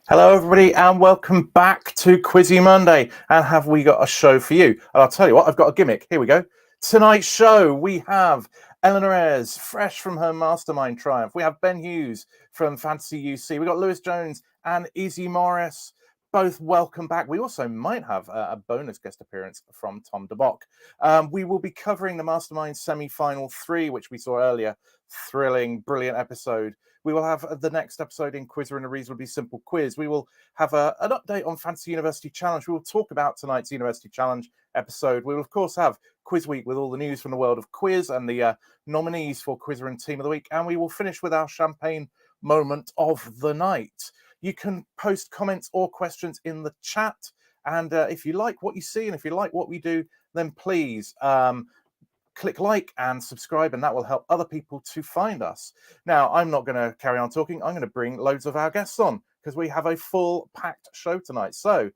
Hello, everybody, and welcome back to Quizzy Monday. And have we got a show for you? And I'll tell you what, I've got a gimmick. Here we go. Tonight's show, we have Eleanor Ayres, fresh from her Mastermind triumph. We have Ben Hughes from Fantasy UC. We've got Lewis Jones and Izzy Morris. Both welcome back. We also might have a bonus guest appearance from Tom DeBock. We will be covering the Mastermind semi-final 3, which we saw earlier. Thrilling, brilliant episode. We will have the next episode in Quizzer and a Reasonably Simple Quiz. We will have an update on Fantasy University Challenge. We will talk about tonight's University Challenge episode. We will, of course, have Quiz Week with all the news from the world of quiz and the nominees for Quizzer and Team of the Week. And we will finish with our champagne moment of the night. You can post comments or questions in the chat. And if you like what you see and if you like what we do, then please click like and subscribe, and that will help other people to find us. Now, I'm not going to carry on talking. I'm going to bring loads of our guests on because we have a full packed show tonight. So,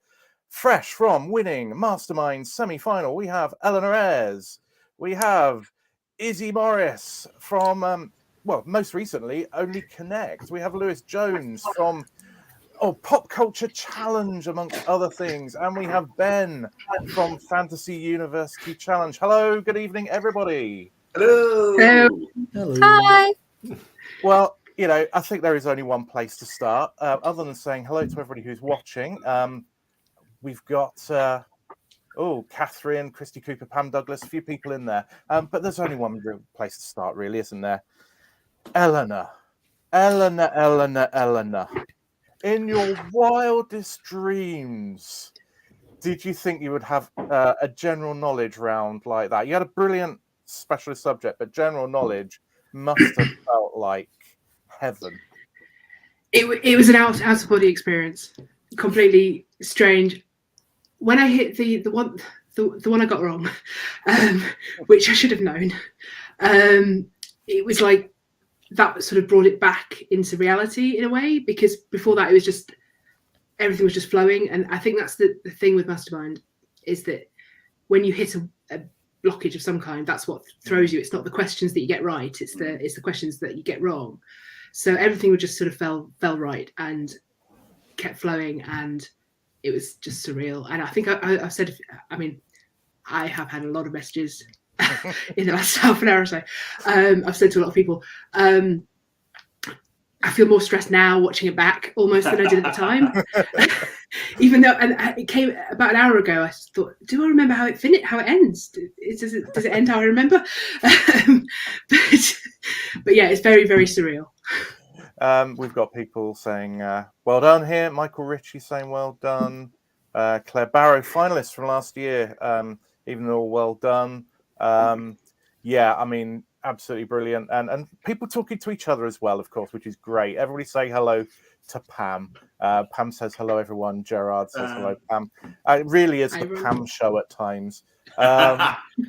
fresh from winning Mastermind semi-final, we have Eleanor Ayres. We have Izzy Morris from, most recently, only Connect. We have Lewis Jones from Pop Culture Challenge, amongst other things. And we have Ben from Fantasy University Challenge. Hello, good evening, everybody. Hello. Hello. Hi. Well, I think there is only one place to start, other than saying hello to everybody who's watching. We've got, Catherine, Christy Cooper, Pam Douglas, a few people in there. But there's only one real place to start, really, isn't there? Eleanor. In your wildest dreams, did you think you would have a general knowledge round like that? You had a brilliant specialist subject, but general knowledge must have felt like heaven. It was an out of body experience, completely strange. When I hit the one I got wrong, which I should have known, it was like that sort of brought it back into reality in a way, because before that it was just everything was just flowing. And I think that's the thing with Mastermind, is that when you hit a blockage of some kind, that's what throws you. It's not the questions that you get right, it's the questions that you get wrong. So everything would just sort of fell right and kept flowing, and it was just surreal. And I think I've said, I have had a lot of messages in the last half an hour or so. I've said to a lot of people, I feel more stressed now watching it back almost than I did at the time. Even though, and it came about an hour ago, I thought, do I remember how it ends? Does it end how I remember? But yeah, it's very, very surreal. We've got people saying, well done here. Michael Ritchie saying, well done. Claire Barrow, finalist from last year, even though well done. Absolutely brilliant. And people talking to each other as well, of course, which is great. Everybody say hello to Pam. Pam says hello, everyone. Gerard says hello, Pam. It really is the Pam show at times.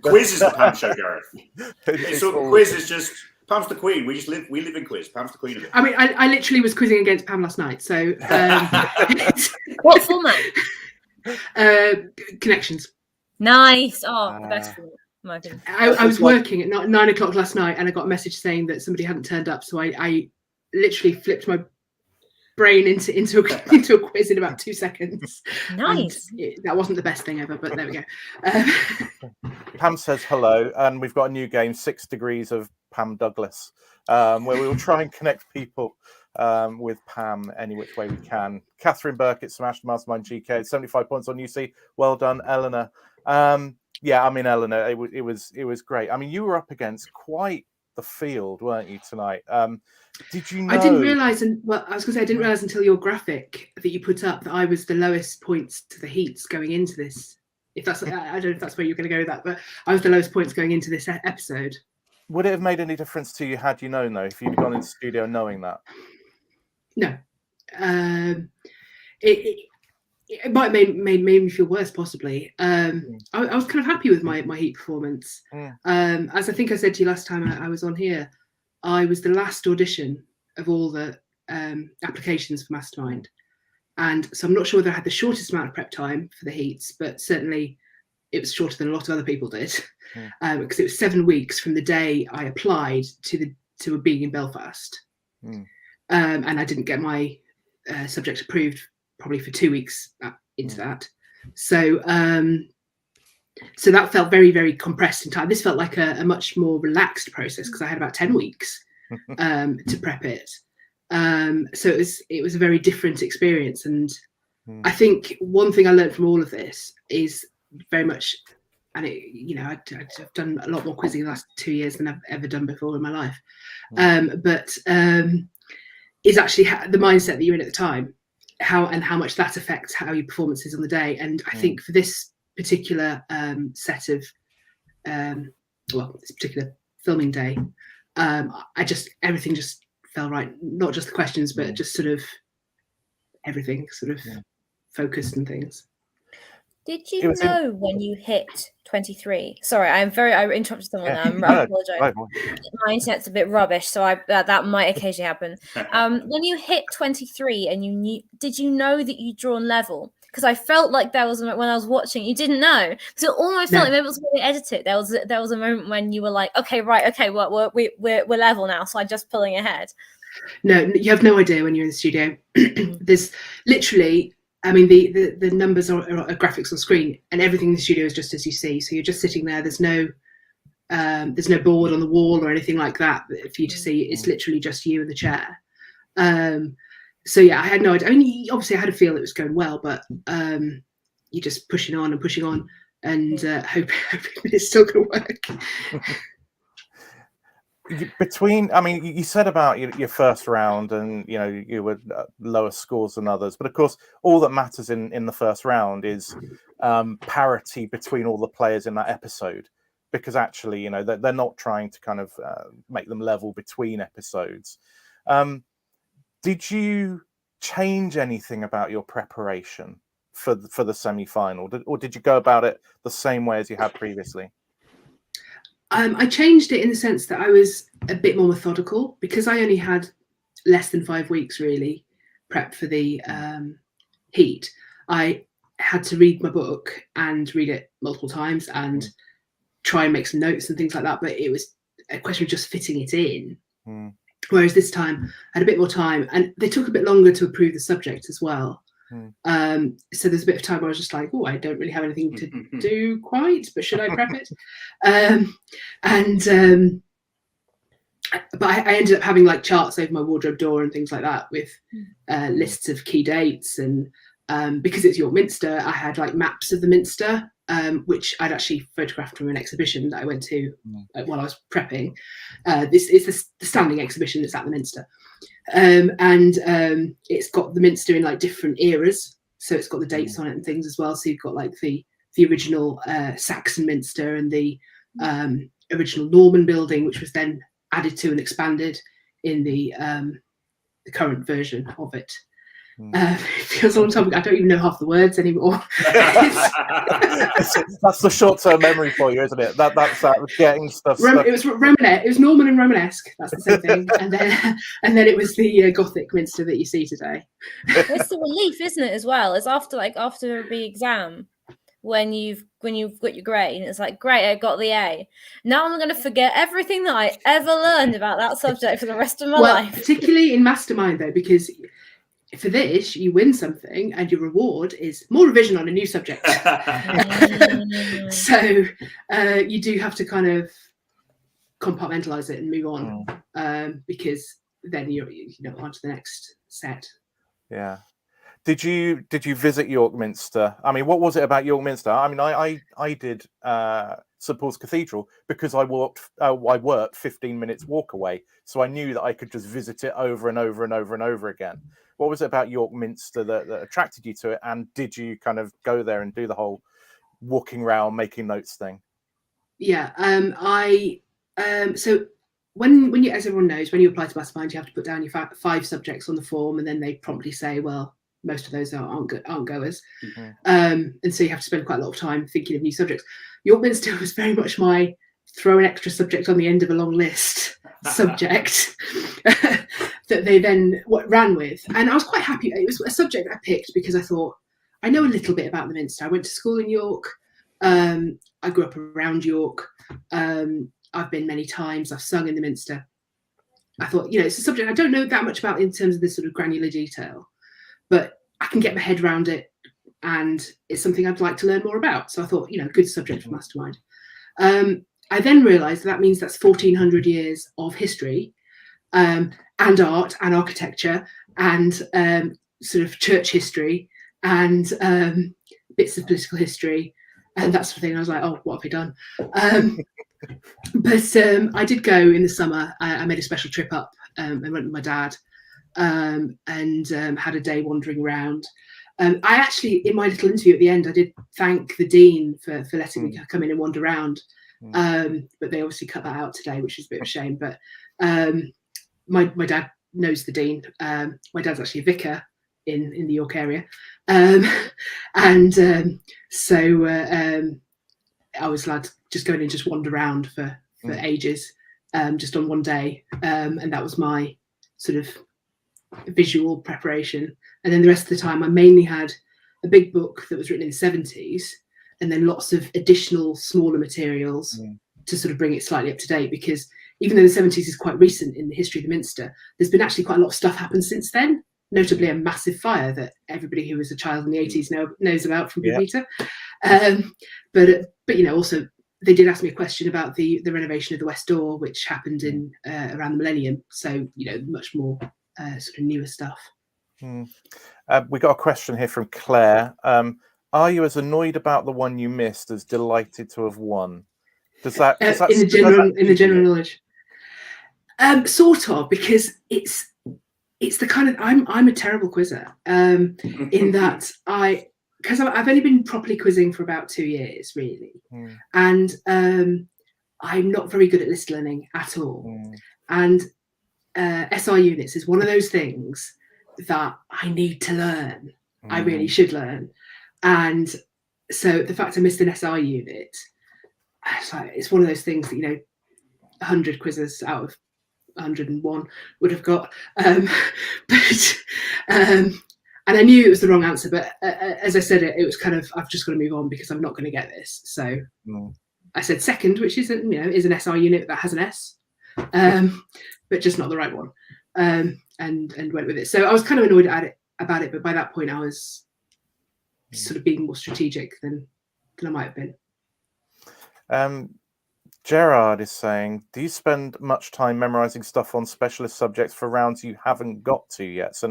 Quiz is the Pam show, Gareth. Quiz is just, Pam's the queen. We live in quiz. Pam's the queen of it. I literally was quizzing against Pam last night. So what format? Connections. Nice. Oh, the best format. I was working at 9 o'clock last night, and I got a message saying that somebody hadn't turned up. So I literally flipped my brain into a quiz in about 2 seconds. Nice. That wasn't the best thing ever, but there we go. Pam says hello, and we've got a new game, 6 Degrees of Pam Douglas, where we will try and connect people with Pam any which way we can. Catherine Burkett smashed Mastermind GK, 75 points on UC. Well done, Eleanor. Eleanor, it was great. You were up against quite the field, weren't you, tonight? Did you know? I didn't realise, I was going to say, I didn't realise until your graphic that you put up that I was the lowest points to the heats going into this. If that's, I don't know if that's where you're going to go with that, but I was the lowest points going into this episode. Would it have made any difference to you had you known, though, if you'd gone into the studio knowing that? No. It might have made me feel worse, possibly. I was kind of happy with my heat performance. As I think I said to you last time I was on here, I was the last audition of all the applications for Mastermind. And so I'm not sure whether I had the shortest amount of prep time for the heats, but certainly it was shorter than a lot of other people did, because it was 7 weeks from the day I applied to being in Belfast. And I didn't get my subject approved probably for 2 weeks into that. So so that felt very, very compressed in time. This felt like a much more relaxed process because I had about 10 weeks to prep it. So it was a very different experience. And I think one thing I learned from all of this is very much, and I've done a lot more quizzing in the last 2 years than I've ever done before in my life. But is actually the mindset that you're in at the time, how much that affects how your performance is on the day. And I think for this particular set of this particular filming day, everything just fell right. Not just the questions, but just sort of everything sort of focused and things. Did you know when you hit 23? Sorry, I interrupted someone there. I apologize. My internet's a bit rubbish, so that might occasionally happen. When you hit 23 and did you know that you'd drawn level? Because I felt like there was when I was watching, you didn't know. So it almost felt like maybe it was when they edited. There was a moment when you were like, okay, well, we're level now, so I'm just pulling ahead. No, you have no idea when you're in the studio. There's literally, I mean, the numbers are graphics on screen, and everything in the studio is just as you see. So you're just sitting there. There's no board on the wall or anything like that for you to see. It's literally just you in the chair. So yeah, I had no idea. I mean, obviously I had a feel it was going well, but you're just pushing on, and hoping it's still going to work. You said about your first round, and you were lower scores than others, but of course all that matters in the first round is parity between all the players in that episode, because actually they're not trying to kind of make them level between episodes. Did you change anything about your preparation for the semi-final, or did you go about it the same way as you had previously? I changed it in the sense that I was a bit more methodical, because I only had less than 5 weeks really prep for the heat. I had to read my book and read it multiple times and try and make some notes and things like that. But it was a question of just fitting it in. Whereas this time I had a bit more time, and they took a bit longer to approve the subject as well. So there's a bit of time where I was just like, oh, I don't really have anything to do quite, but should I prep it? But I ended up having like charts over my wardrobe door and things like that with lists of key dates, and because it's York Minster, I had like maps of the Minster, which I'd actually photographed from an exhibition that I went to while I was prepping. This is the standing exhibition that's at the Minster. And it's got the Minster in like different eras, so it's got the dates on it and things as well. So you've got like the original Saxon Minster and the original Norman building, which was then added to and expanded in the current version of it. It feels a long time ago. I don't even know half the words anymore. That's the short-term memory for you, isn't it? That's getting stuff. It was Romanesque. It was Norman and Romanesque. That's the same thing. And then it was the Gothic Minster that you see today. It's the relief, isn't it? As well, it's after a big exam, when you've got your grade, and it's like, great, I got the A. Now I'm going to forget everything that I ever learned about that subject for the rest of my life. Particularly in Mastermind, though, because for this, you win something, and your reward is more revision on a new subject. So you do have to kind of compartmentalize it and move on, because then you're on to the next set. Yeah. Did you visit York Minster? I mean, what was it about York Minster? I mean, I did St Paul's Cathedral because I worked 15 minutes walk away, so I knew that I could just visit it over and over and over and over again. What was it about York Minster that attracted you to it? And did you kind of go there and do the whole walking around, making notes thing? Yeah, so when you, as everyone knows, when you apply to Mastermind, you have to put down your 5 subjects on the form, and then they promptly say, well, most of those aren't goers. And so you have to spend quite a lot of time thinking of new subjects. York Minster was very much my throw an extra subject on the end of a long list subject that they then ran with. And I was quite happy. It was a subject I picked because I thought, I know a little bit about the Minster. I went to school in York. I grew up around York. I've been many times. I've sung in the Minster. I thought, it's a subject I don't know that much about in terms of this sort of granular detail. But I can get my head around it, and it's something I'd like to learn more about. So I thought, good subject for Mastermind. I then realised that means that's 1,400 years of history, and art and architecture and sort of church history and bits of political history and that sort of thing. And I was like, oh, what have I done? But I did go in the summer. I made a special trip up and went with my dad and had a day wandering around. I actually, in my little interview at the end, I did thank the dean for letting me come in and wander around. But they obviously cut that out today, which is a bit of a shame. But my dad knows the dean. My dad's actually a vicar in the York area. So I was allowed to just go in and just wander around for ages, just on one day. And that was my sort of visual preparation. And then the rest of the time, I mainly had a big book that was written in the 70s, and then lots of additional smaller materials to sort of bring it slightly up to date, because even though the 70s is quite recent in the history of the Minster, there's been actually quite a lot of stuff happened since then, notably a massive fire that everybody who was a child in the 80s knows about from Peter. But also they did ask me a question about the renovation of the West Door, which happened in around the millennium. So, much more sort of newer stuff. We got a question here from Claire. Are you as annoyed about the one you missed as delighted to have won? Does that in the general knowledge? Sort of, because it's the kind of I'm a terrible quizzer in that because I've only been properly quizzing for about 2 years really, and I'm not very good at list learning at all, and SI units is one of those things that I need to learn. I really should learn. And so the fact I missed an SI unit, it's one of those things that 100 quizzes out of 101 would have got, and I knew it was the wrong answer, but as I said it was kind of, I've just got to move on because I'm not going to get this. So I said second, which is is an SI unit that has an S, but just not the right one, and went with it. So I was kind of annoyed about it, but by that point I was sort of being more strategic than I might have been. Gerard is saying, do you spend much time memorizing stuff on specialist subjects for rounds you haven't got to yet? So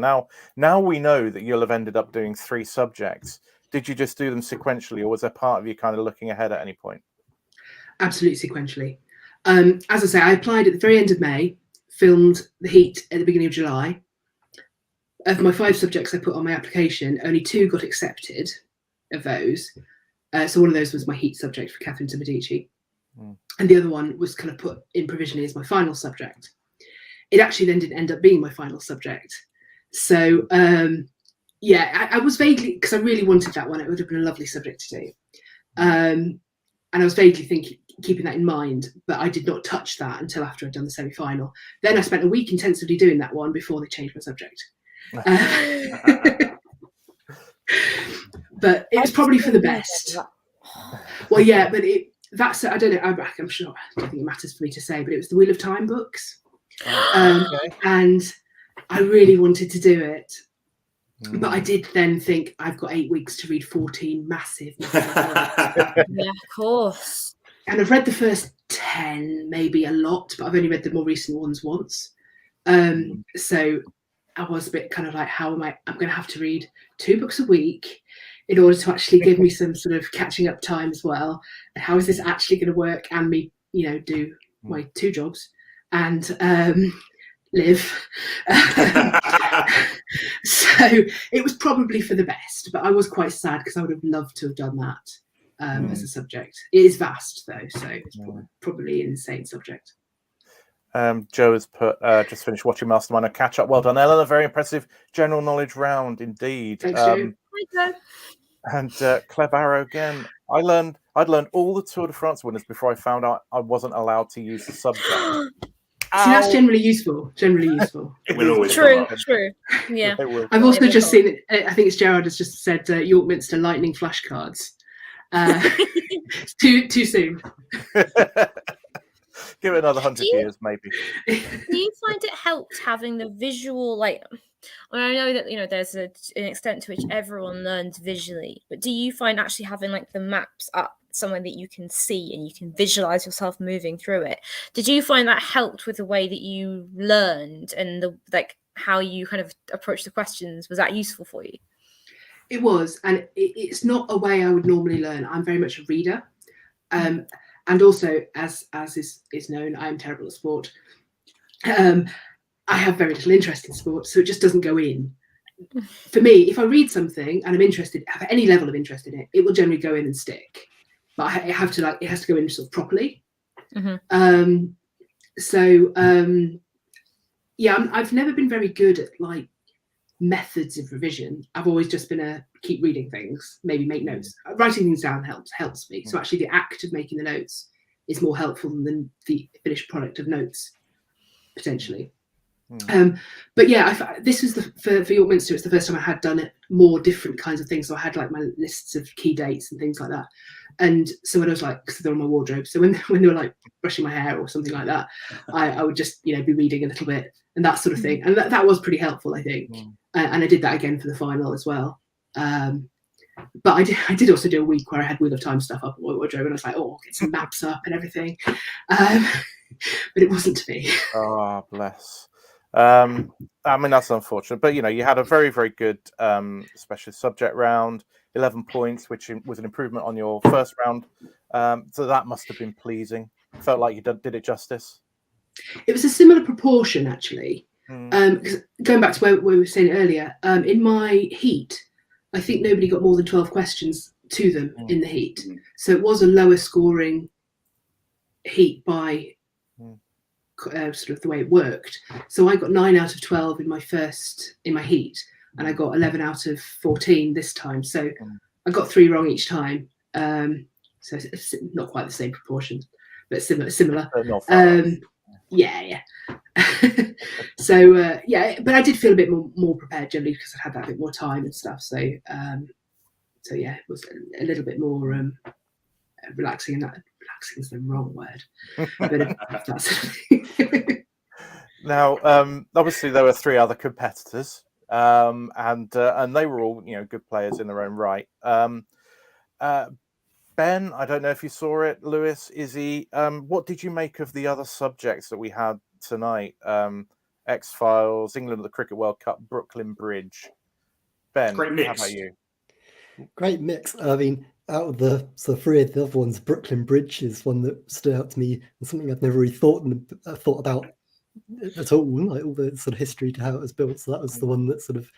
now we know that you'll have ended up doing 3 subjects. Did you just do them sequentially, or was there part of you kind of looking ahead at any point? Absolutely sequentially. As I say, I applied at the very end of May, filmed the heat at the beginning of July. Of my 5 subjects I put on my application, only 2 got accepted of those. So one of those was my heat subject for Catherine de Medici. And the other one was kind of put in provisionally as my final subject. It actually then didn't end up being my final subject. So, I was vaguely, because I really wanted that one, it would have been a lovely subject to do. And I was vaguely keeping that in mind, but I did not touch that until after I'd done the semi-final. Then I spent a week intensively doing that one before they changed my subject. But it was probably for the best. Well, yeah, but that's, I don't know, I'm sure, I don't think it matters for me to say, but it was the Wheel of Time books. And I really wanted to do it. But I did then think, I've got 8 weeks to read 14 massive books. Yeah, of course. And I've read the first 10, maybe a lot, but I've only read the more recent ones once. So I was a bit kind of like, I'm going to have to read 2 books a week in order to actually give me some sort of catching up time as well. And how is this actually going to work and me, do my 2 jobs and live. So it was probably for the best, but I was quite sad because I would have loved to have done that as a subject. It is vast though, so it's probably an insane subject. Joe has put, just finished watching Mastermind, a catch up. Well done, Eleanor. Very impressive general knowledge round indeed. Thanks, Joe. And Claire Barrow again. I'd learned all the Tour de France winners before I found out I wasn't allowed to use the subject. See, that's generally useful. It will always true. Yeah. I've also just seen, I think it's Gerard has just said York Minster lightning flashcards. Too soon. Give it another 100 years, maybe. Do you find it helped having the visual, I know that, you know, there's an extent to which everyone learns visually, but do you find actually having like the maps up somewhere that you can see and you can visualize yourself moving through it? Did you find that helped with the way that you learned and the like how you kind of approach the questions? Was that useful for you? It was, and it's not a way I would normally learn. I'm very much a reader, and also, as is known, I am terrible at sport. I have very little interest in sport, so it just doesn't go in. For me, if I read something and I'm interested, have any level of interest in it, it will generally go in and stick. But it has to go in sort of properly. Mm-hmm. I've never been very good at like methods of revision. I've always just been keep reading things, maybe make notes. Writing things down helps me. So actually the act of making the notes is more helpful than the finished product of notes, potentially. But yeah, this was for York Minster, it's the first time I had done it more different kinds of things. So I had like my lists of key dates and things like that. And so when I was like, because they're on my wardrobe, so when they were like brushing my hair or something like that, I would just, you know, be reading a little bit and that sort of thing. And that was pretty helpful, I think. And I did that again for the final as well. But I did also do a week where I had Wheel of Time stuff up on my wardrobe, and I was like, oh, get some maps up and everything. But it wasn't to be. Oh, bless. I mean, that's unfortunate, but you know, you had a very, very good specialist subject round, 11 points, which was an improvement on your first round. So that must have been pleasing. Felt like you did it justice. It was a similar proportion, actually. Because going back to where we were saying earlier, in my heat, I think nobody got more than 12 questions to them in the heat. So it was a lower scoring heat by sort of the way it worked. So I got 9 out of 12 in my heat, and I got 11 out of 14 this time. So I got 3 wrong each time. So it's not quite the same proportion, but similar. Yeah. So but I did feel a bit more prepared generally because I had that bit more time and stuff. So yeah, it was a little bit more relaxing, and that relaxing is the wrong word. But that's Now, obviously there were 3 other competitors, and they were all, you know, good players in their own right. Ben, I don't know if you saw it. Lewis, Izzy, what did you make of the other subjects that we had tonight? X-Files, England at the Cricket World Cup, Brooklyn Bridge. Ben, great mix. How about you? Great mix. I mean, out of the 3 of the other ones, Brooklyn Bridge is one that stood out to me and something I've never really thought about at all, like all the sort of history to how it was built. So that was the one that sort of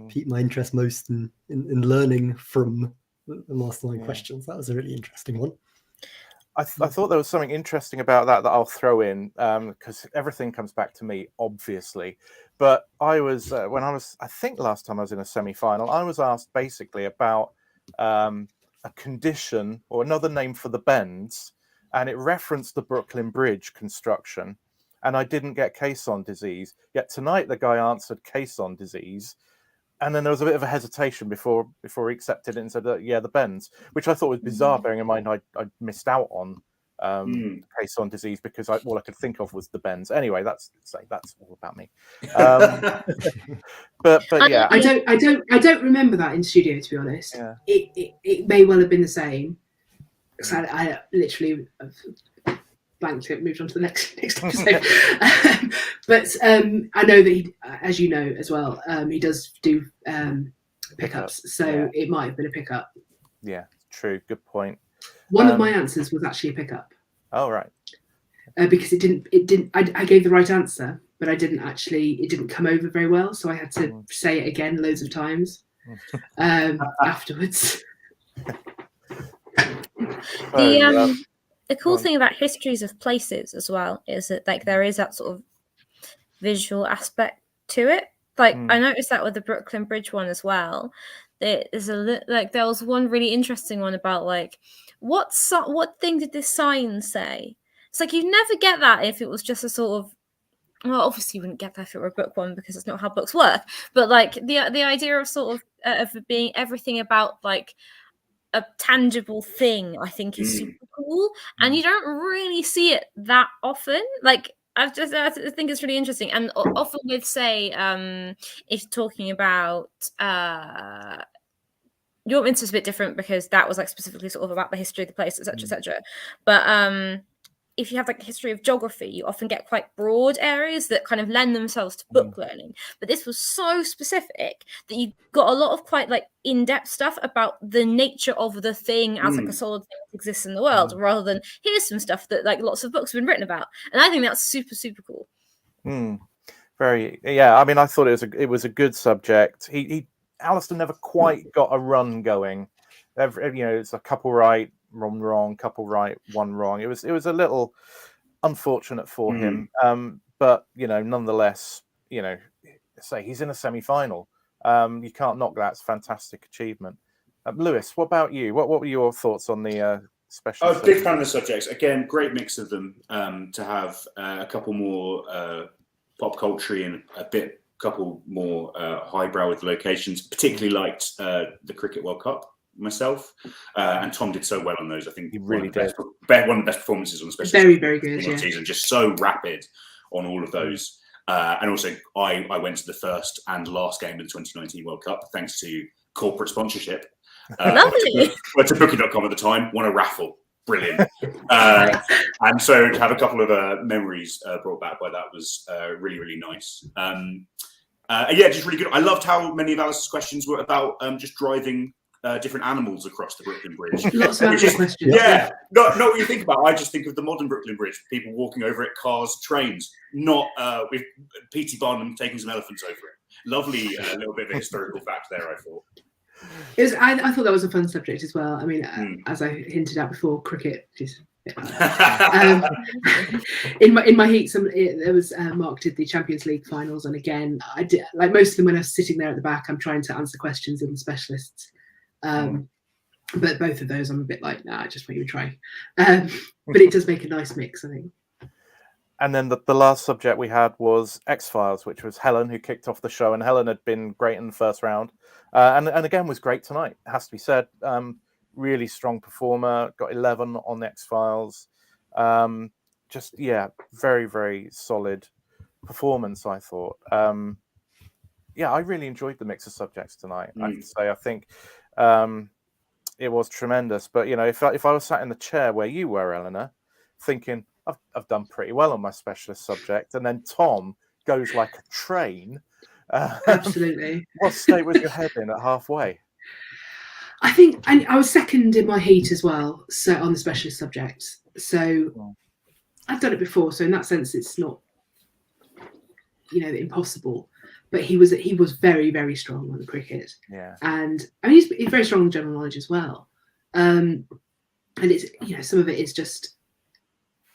piqued my interest most in learning from the Mastermind questions. That was a really interesting one. I thought there was something interesting about that I'll throw in, because everything comes back to me, obviously. But I was, I think last time I was in a semi-final, I was asked basically about a condition or another name for the bends, and it referenced the Brooklyn Bridge construction, and I didn't get caisson disease. Yet tonight the guy answered caisson disease, and then there was a bit of a hesitation before he accepted it and said that, yeah, the bends, which I thought was bizarre, bearing in mind I missed out on caisson disease because all I could think of was the bends. Anyway, that's all about me. But yeah, I don't remember that in studio, to be honest. Yeah. It may well have been the same. So I literally blanked it, moved on to the next episode. But I know that he, as you know as well, he does do pickups, so it might have been a pickup. Yeah, true. Good point. One of my answers was actually a pickup. Oh, right. Because it didn't. I gave the right answer, but it didn't come over very well, so I had to say it again loads of times afterwards. The cool thing about histories of places as well is that like there is that sort of visual aspect to it. Like I noticed that with the Brooklyn Bridge one as well. There's there was one really interesting one about like what thing did this sign say? It's like you'd never get that if it was just a sort of, well, obviously you wouldn't get that if it were a book one because it's not how books work. But like the idea of sort of being everything about like a tangible thing, I think is super cool, and you don't really see it that often. Like I think it's really interesting, and often with, say, if talking about your Minster is a bit different because that was like specifically sort of about the history of the place, etc., etc. But if you have like a history of geography, you often get quite broad areas that kind of lend themselves to book learning. But this was so specific that you got a lot of quite like in-depth stuff about the nature of the thing as like a solid thing that exists in the world, rather than here's some stuff that like lots of books have been written about. And I think that's super, super cool. Very, yeah. I mean, I thought it was a good subject. Alistair never quite got a run going. It's a couple right, one wrong, couple right, one wrong. It was a little unfortunate for him. But nonetheless, say he's in a semi-final. You can't knock that. It's a fantastic achievement. Lewis, what about you? What were your thoughts on the special? I was a big fan of the subjects. Again, great mix of them. To have a couple more pop culture and a couple more highbrow with the locations. Particularly liked the Cricket World Cup myself, and Tom did so well on those. I think he really did. One of the best performances on the special. Very, very good. Season, just so rapid on all of those. And also, I went to the first and last game of the 2019 World Cup thanks to corporate sponsorship. Lovely. Went to booking.com at the time, won a raffle. Brilliant. And so to have a couple of memories brought back by that was really, really nice. Yeah, just really good. I loved how many of Alice's questions were about just driving different animals across the Brooklyn Bridge. Lots of questions. Yeah, not what you think about. I just think of the modern Brooklyn Bridge, people walking over it, cars, trains, not with P.T. Barnum taking some elephants over it. Lovely little bit of a historical fact there, I thought. I thought that was a fun subject as well. I mean, as I hinted at before, cricket is. In my heat, there was Mark did the Champions League finals, and again, I did like most of them when I was sitting there at the back. I'm trying to answer questions in the specialists, but both of those I'm a bit like, nah, just won't even try. But it does make a nice mix, I think. And then the last subject we had was X-Files, which was Helen, who kicked off the show. And Helen had been great in the first round. And again, was great tonight, it has to be said. Really strong performer, got 11 on the X-Files. Very, very solid performance, I thought. I really enjoyed the mix of subjects tonight, I have to say. I think it was tremendous. But, if I was sat in the chair where you were, Eleanor, thinking, I've done pretty well on my specialist subject, and then Tom goes like a train. Absolutely. What state was your head in at halfway? I think I was second in my heat as well, so on the specialist subjects. So I've done it before, so in that sense, it's not impossible. But he was very, very strong on the cricket. Yeah, and I mean he's very strong in general knowledge as well. And it's some of it is just.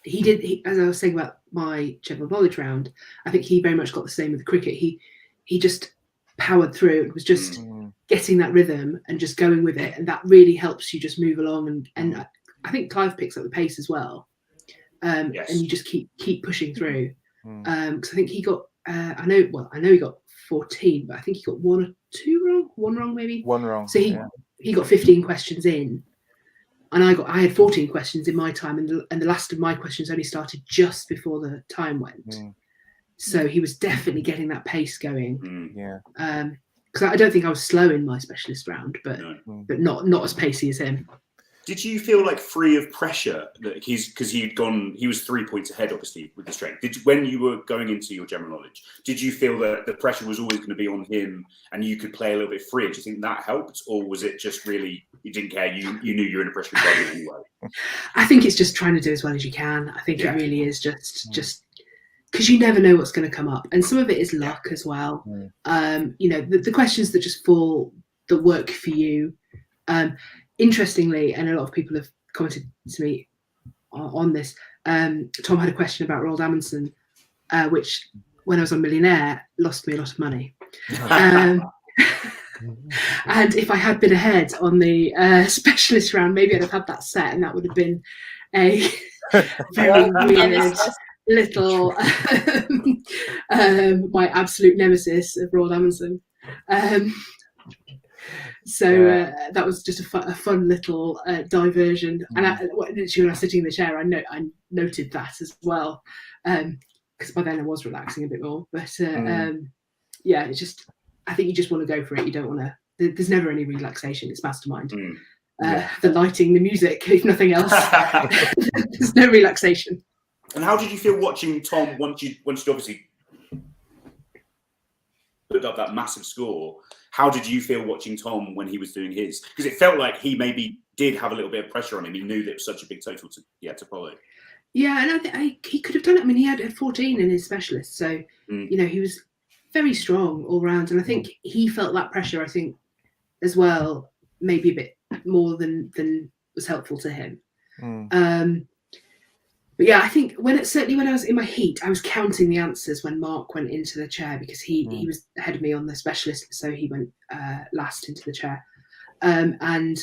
As I was saying about my general knowledge round, I think he very much got the same with the cricket. He just powered through. It was just getting that rhythm and just going with it, and that really helps you just move along. And I think Clive picks up the pace as well, and you just keep pushing through. Because I think he got I know he got 14, but I think he got one or two wrong, one wrong maybe. One wrong. So he got 15 questions in. And I had 14 questions in my time, and the last of my questions only started just before the time went. So he was definitely getting that pace going. Because I don't think I was slow in my specialist round, but not as pacey as him. Did you feel like free of pressure that he was 3 points ahead, obviously, with the strength? When you were going into your general knowledge, did you feel that the pressure was always going to be on him and you could play a little bit free? Do you think that helped, or was it just really you didn't care? You knew you were in a pressure environment anyway. I think it's just trying to do as well as you can. I think it really is just because you never know what's going to come up, and some of it is luck as well. The questions that just fall that work for you. Interestingly, and a lot of people have commented to me on this, Tom had a question about Roald Amundsen, which, when I was on Millionaire, lost me a lot of money. And if I had been ahead on the specialist round, maybe I'd have had that set, and that would have been a very weird little my absolute nemesis of Roald Amundsen. So that was just a fun little diversion. And when I was sitting in the chair, I noted that as well. because by then I was relaxing a bit more. But yeah, it's just, I think you just want to go for it. You don't want to. There's never any relaxation. It's Mastermind. The lighting, the music, if nothing else. There's no relaxation. And how did you feel watching Tom once you obviously put up that massive score? How did you feel watching Tom when he was doing his? Because it felt like he maybe did have a little bit of pressure on him. He knew that it was such a big total to follow. Yeah, and I think he could have done it. I mean, he had a 14 in his specialist, so you know, he was very strong all round, and I think he felt that pressure. I think as well, maybe a bit more than was helpful to him. But yeah, I think certainly when I was in my heat, I was counting the answers when Mark went into the chair, because he was ahead of me on the specialist, so he went last into the chair, and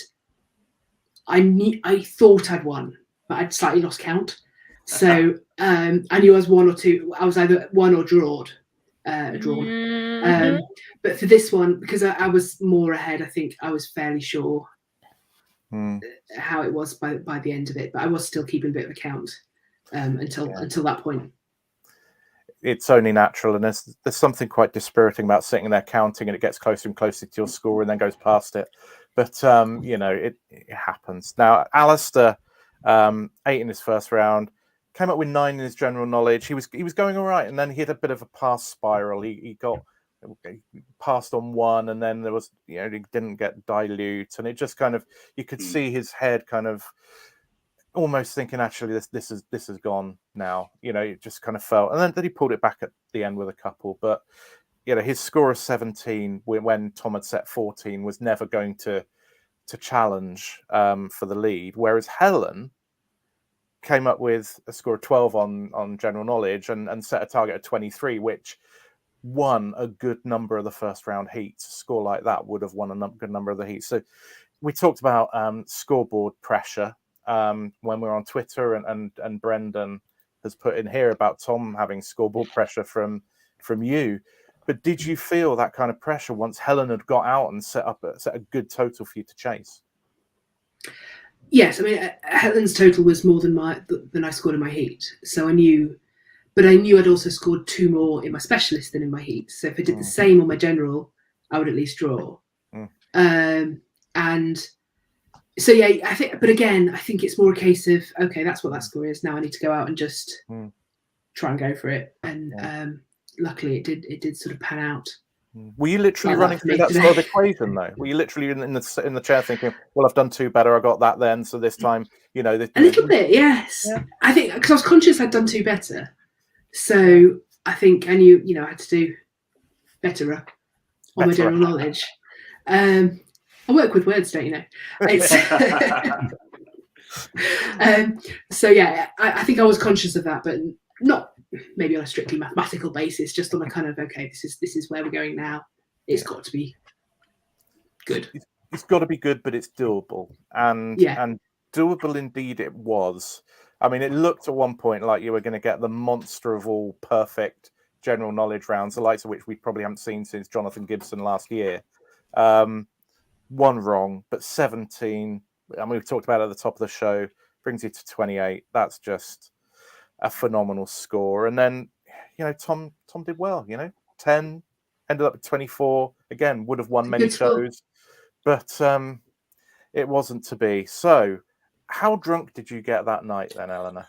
I thought I'd won, but I'd slightly lost count. So I knew I was one or two. I was either won or drawn. But for this one, because I was more ahead, I think I was fairly sure how it was by the end of it. But I was still keeping a bit of a count until that point. It's only natural, and there's something quite dispiriting about sitting there counting, and it gets closer and closer to your score, and then goes past it. But you know, it happens. Now, Alistair, 8 in his first round. Came up with 9 in his general knowledge. He was going all right, and then he had a bit of a pass spiral. He passed on 1, and then there was, you know, he didn't get dilute, and it just kind of, you could see his head kind of almost thinking, actually, this is gone now. You know, it just kind of felt, and then he pulled it back at the end with a couple. But you know, his score of 17 when Tom had set 14 was never going to challenge for the lead, whereas Helen came up with a score of 12 on general knowledge and set a target of 23, which won a good number of the first round heats. A score like that would have won a good number of the heats. So we talked about scoreboard pressure when we were on Twitter, and Brendan has put in here about Tom having scoreboard pressure from you. But did you feel that kind of pressure once Helen had got out and set a good total for you to chase? Yes, I mean, Helen's total was more than I scored in my heat, so I knew. But I knew I'd also scored 2 more in my specialist than in my heat. So if I did the same on my general, I would at least draw. And so yeah, I think. But again, I think it's more a case of, okay, that's what that score is. Now I need to go out and just try and go for it. And luckily, it did sort of pan out. Were you literally running through that sort of equation, though? Were you literally in the chair thinking, well, I've done 2 better, I got that then, so this time, you know... A little bit, yes. Yeah. I think, because I was conscious I'd done 2 better. So I think I knew, you know, I had to do better on my general knowledge. I work with words, don't you know? It's so yeah, I think I was conscious of that, but not maybe on a strictly mathematical basis, just on a kind of, okay, this is where we're going now. It's got to be good. It's got to be good, but it's doable, and doable indeed it was. I mean, it looked at one point like you were going to get the monster of all perfect general knowledge rounds, the likes of which we probably haven't seen since Jonathan Gibson last year. 1 wrong, but 17. I mean, we've talked about it at the top of the show. Brings you to 28. That's just a phenomenal score. And then, you know, Tom did well. You know, 10 ended up at 24. Again, would have won many shows, but it wasn't to be. So, how drunk did you get that night then, Eleanor?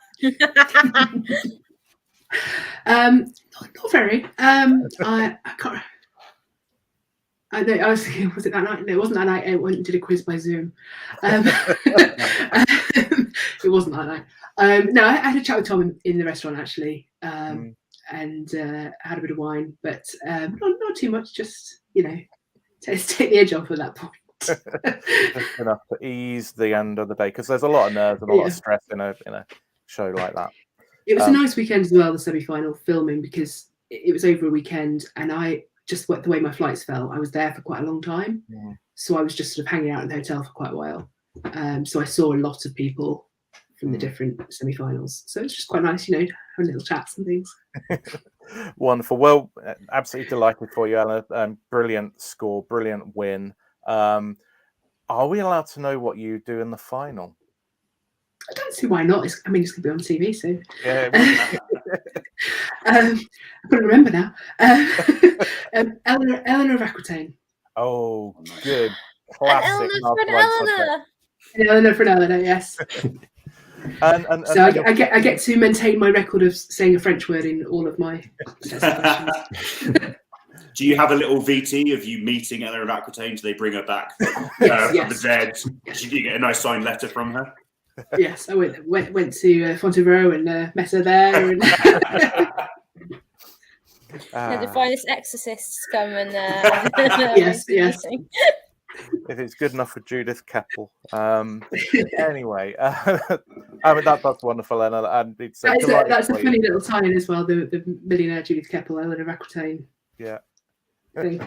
Not very. I can't. I was thinking, was it that night? No, it wasn't that night. I went and did a quiz by Zoom. It wasn't that night. No, I had a chat with Tom in the restaurant actually, and had a bit of wine, but not too much. Just, you know, to take the edge off at that point. Just enough to ease the end of the day, because there's a lot of nerves and a lot of stress in a show like that. It was a nice weekend as well, the semi-final filming, because it was over a weekend, and I just, the way my flights fell, I was there for quite a long time, so I was just sort of hanging out in the hotel for quite a while. So I saw a lot of people from the different semi-finals, so it's just quite nice, you know, having little chats and things. Wonderful. Well, absolutely delighted for you, Eleanor. Brilliant score, brilliant win. Are we allowed to know what you do in the final? I don't see why not. It's going to be on TV, so. Yeah, I couldn't remember now. Eleanor of Aquitaine. Oh, good. Classic. Eleanor for an Eleanor, yes. So I get to maintain my record of saying a French word in all of my questions. Do you have a little VT of you meeting Eleanor of Aquitaine? Do they bring her back from the dead? Did you get a nice signed letter from her? Yes, I went to Fontevraud and met her there. And the finest exorcists come and yes. If it's good enough for Judith Keppel. Anyway, I mean that's wonderful, Eleanor. And it's that's a funny little tie-in as well. The millionaire Judith Keppel, Eleanor of Aquitaine. Yeah. Thing.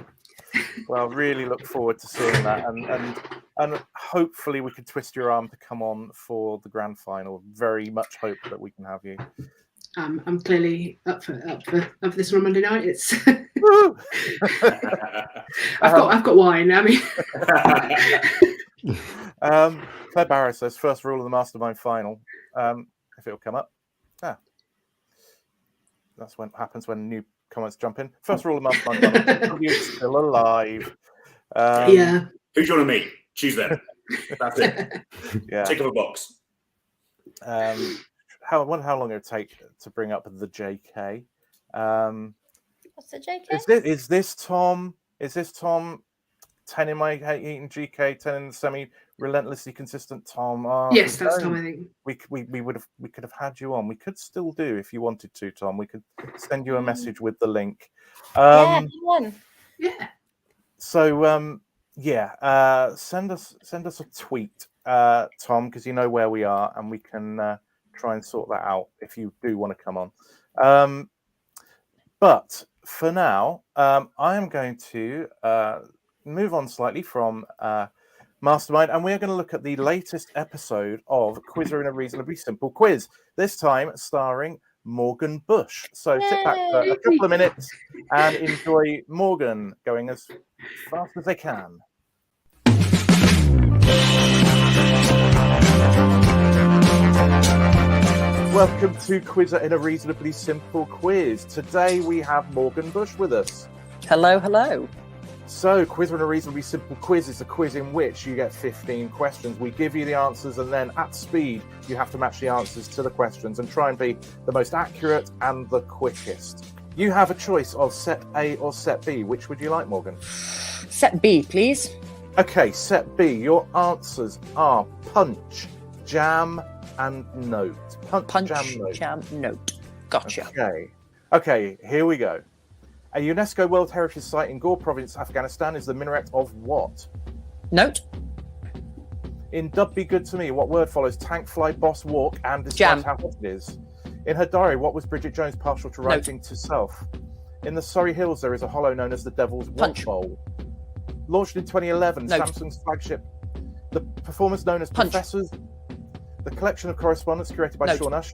Well, really look forward to seeing that, and hopefully we can twist your arm to come on for the grand final. Very much hope that we can have you. I'm clearly up for this on Monday night. It's I've got wine. I mean, Claire Barrow says first rule of the Mastermind final. If it'll come up, that's when happens when new comments jump in. First rule of Mastermind final: you're still alive. Who do you want to meet? Choose them. That's it. Yeah. Tick of a box. How long it'll take to bring up the JK? What's the JK? Is this Tom? Is this Tom? 10 in my eating GK, 10 in the semi. Relentlessly consistent Tom. Yes, that's Tom. I think we could have had you on. We could still do if you wanted to, Tom. We could send you a message with the link. Yeah. So send us a tweet, Tom, because you know where we are, and we can try and sort that out if you do want to come on. But for now, I am going to move on slightly from Mastermind, and we're going to look at the latest episode of Quizzer in a Reasonably Simple Quiz, this time starring Morgan Bush. So sit back for a couple of minutes and enjoy Morgan going as fast as they can. Welcome to Quizzer in a Reasonably Simple Quiz. Today we have Morgan Bush with us. Hello. So, Quizzer in a Reasonably Simple Quiz is a quiz in which you get 15 questions. We give you the answers, and then at speed, you have to match the answers to the questions and try and be the most accurate and the quickest. You have a choice of set A or set B. Which would you like, Morgan? Set B, please. Okay, set B. Your answers are punch, jam, and note. Punch, jam, note. Gotcha. Okay, here we go. A UNESCO World Heritage Site in Ghor Province, Afghanistan is the minaret of what? Note. In Dub Be Good to Me, what word follows tank, fly, boss, walk, and describes how hot it is? In her diary, what was Bridget Jones partial to writing to self? In the Surrey Hills, there is a hollow known as the Devil's Watch Bowl. Launched in 2011, Samsung's flagship. The performance known as Professors. The collection of correspondence curated by Sean Ush.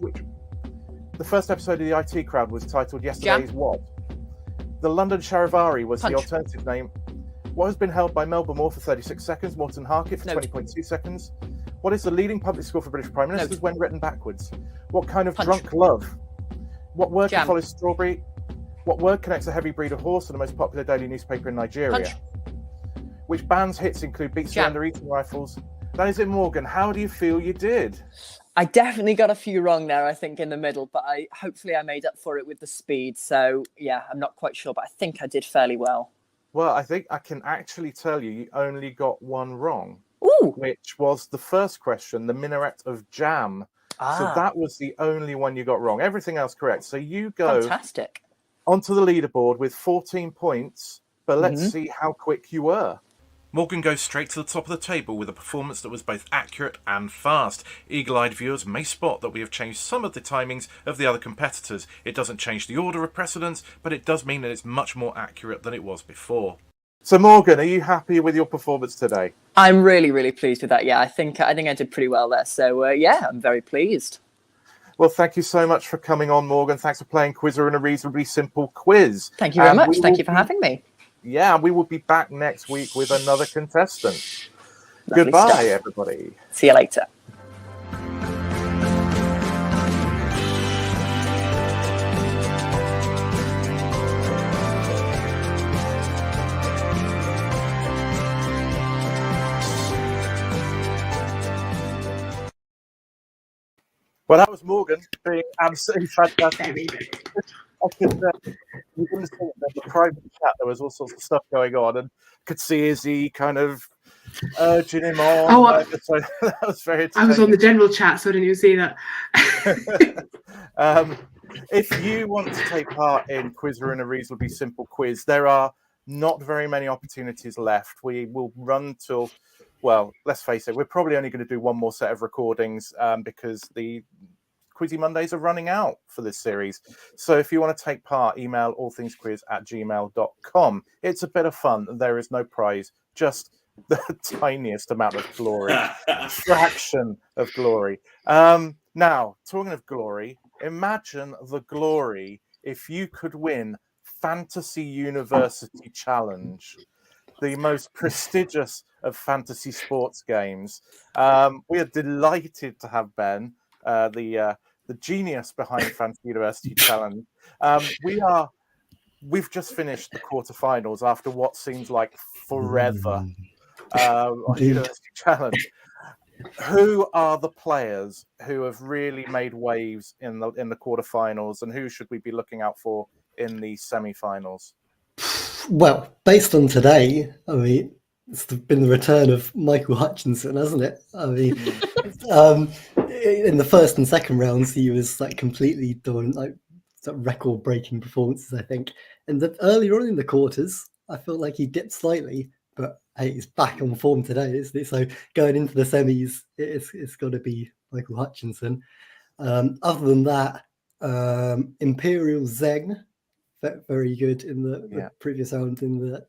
The first episode of the IT Crowd was titled Yesterday's What? The London Charivari was the alternative name. What has been held by Melba Moore for 36 seconds, Morton Harkett for 20.2 seconds? What is the leading public school for British Prime Ministers when written backwards? What kind of drunk love? What word follows strawberry? What word connects a heavy breed of horse to the most popular daily newspaper in Nigeria? Which band's hits include Beats Surrender, Eating Rifles? That is it, Morgan. How do you feel you did? I definitely got a few wrong there, I think, in the middle, but hopefully I made up for it with the speed. So, yeah, I'm not quite sure, but I think I did fairly well. Well, I think I can actually tell you only got one wrong. Ooh. Which was the first question, the minaret of jam. So that was the only one you got wrong. Everything else correct. So you go onto the leaderboard with 14 points, but let's see how quick you were. Morgan goes straight to the top of the table with a performance that was both accurate and fast. Eagle-eyed viewers may spot that we have changed some of the timings of the other competitors. It doesn't change the order of precedence, but it does mean that it's much more accurate than it was before. So Morgan, are you happy with your performance today? I'm really, really pleased with that. Yeah, I think I did pretty well there. So I'm very pleased. Well, thank you so much for coming on, Morgan. Thanks for playing Quizzer in a Reasonably Simple Quiz. Thank you very much. Thank you for having me. Yeah, we will be back next week with another contestant. Lovely Goodbye, stuff. Everybody. See you later. Well, that was Morgan being absolutely fantastic. Very good. I could, you can see in the private chat, there was all sorts of stuff going on, and could see Izzy kind of urging him on. Oh, so that was very entertaining. I was on the general chat, so I didn't even see that. If you want to take part in Quizzer in a reasonably simple quiz, there are not very many opportunities left. We will run till, well, let's face it, we're probably only going to do one more set of recordings because the Quizzy Mondays are running out for this series. So if you want to take part, email allthingsquiz@gmail.com. It's a bit of fun. There is no prize, just the tiniest amount of glory, fraction of glory. Now, talking of glory, imagine the glory if you could win Fantasy University Challenge, the most prestigious of fantasy sports games. We are delighted to have Ben, the genius behind Fantasy University Challenge. We've just finished the quarterfinals after what seems like forever on University Challenge. Who are the players who have really made waves in the quarterfinals, and who should we be looking out for in the semi-finals? Well, based on today, I mean, it's been the return of Michael Hutchinson, hasn't it? I mean, in the first and second rounds, he was like completely doing like record-breaking performances, I think. And earlier on in the quarters, I felt like he dipped slightly, but hey, he's back on form today, isn't it? So going into the semis, it's got to be Michael Hutchinson. Other than that, Imperial Zeng, very good in the previous round in the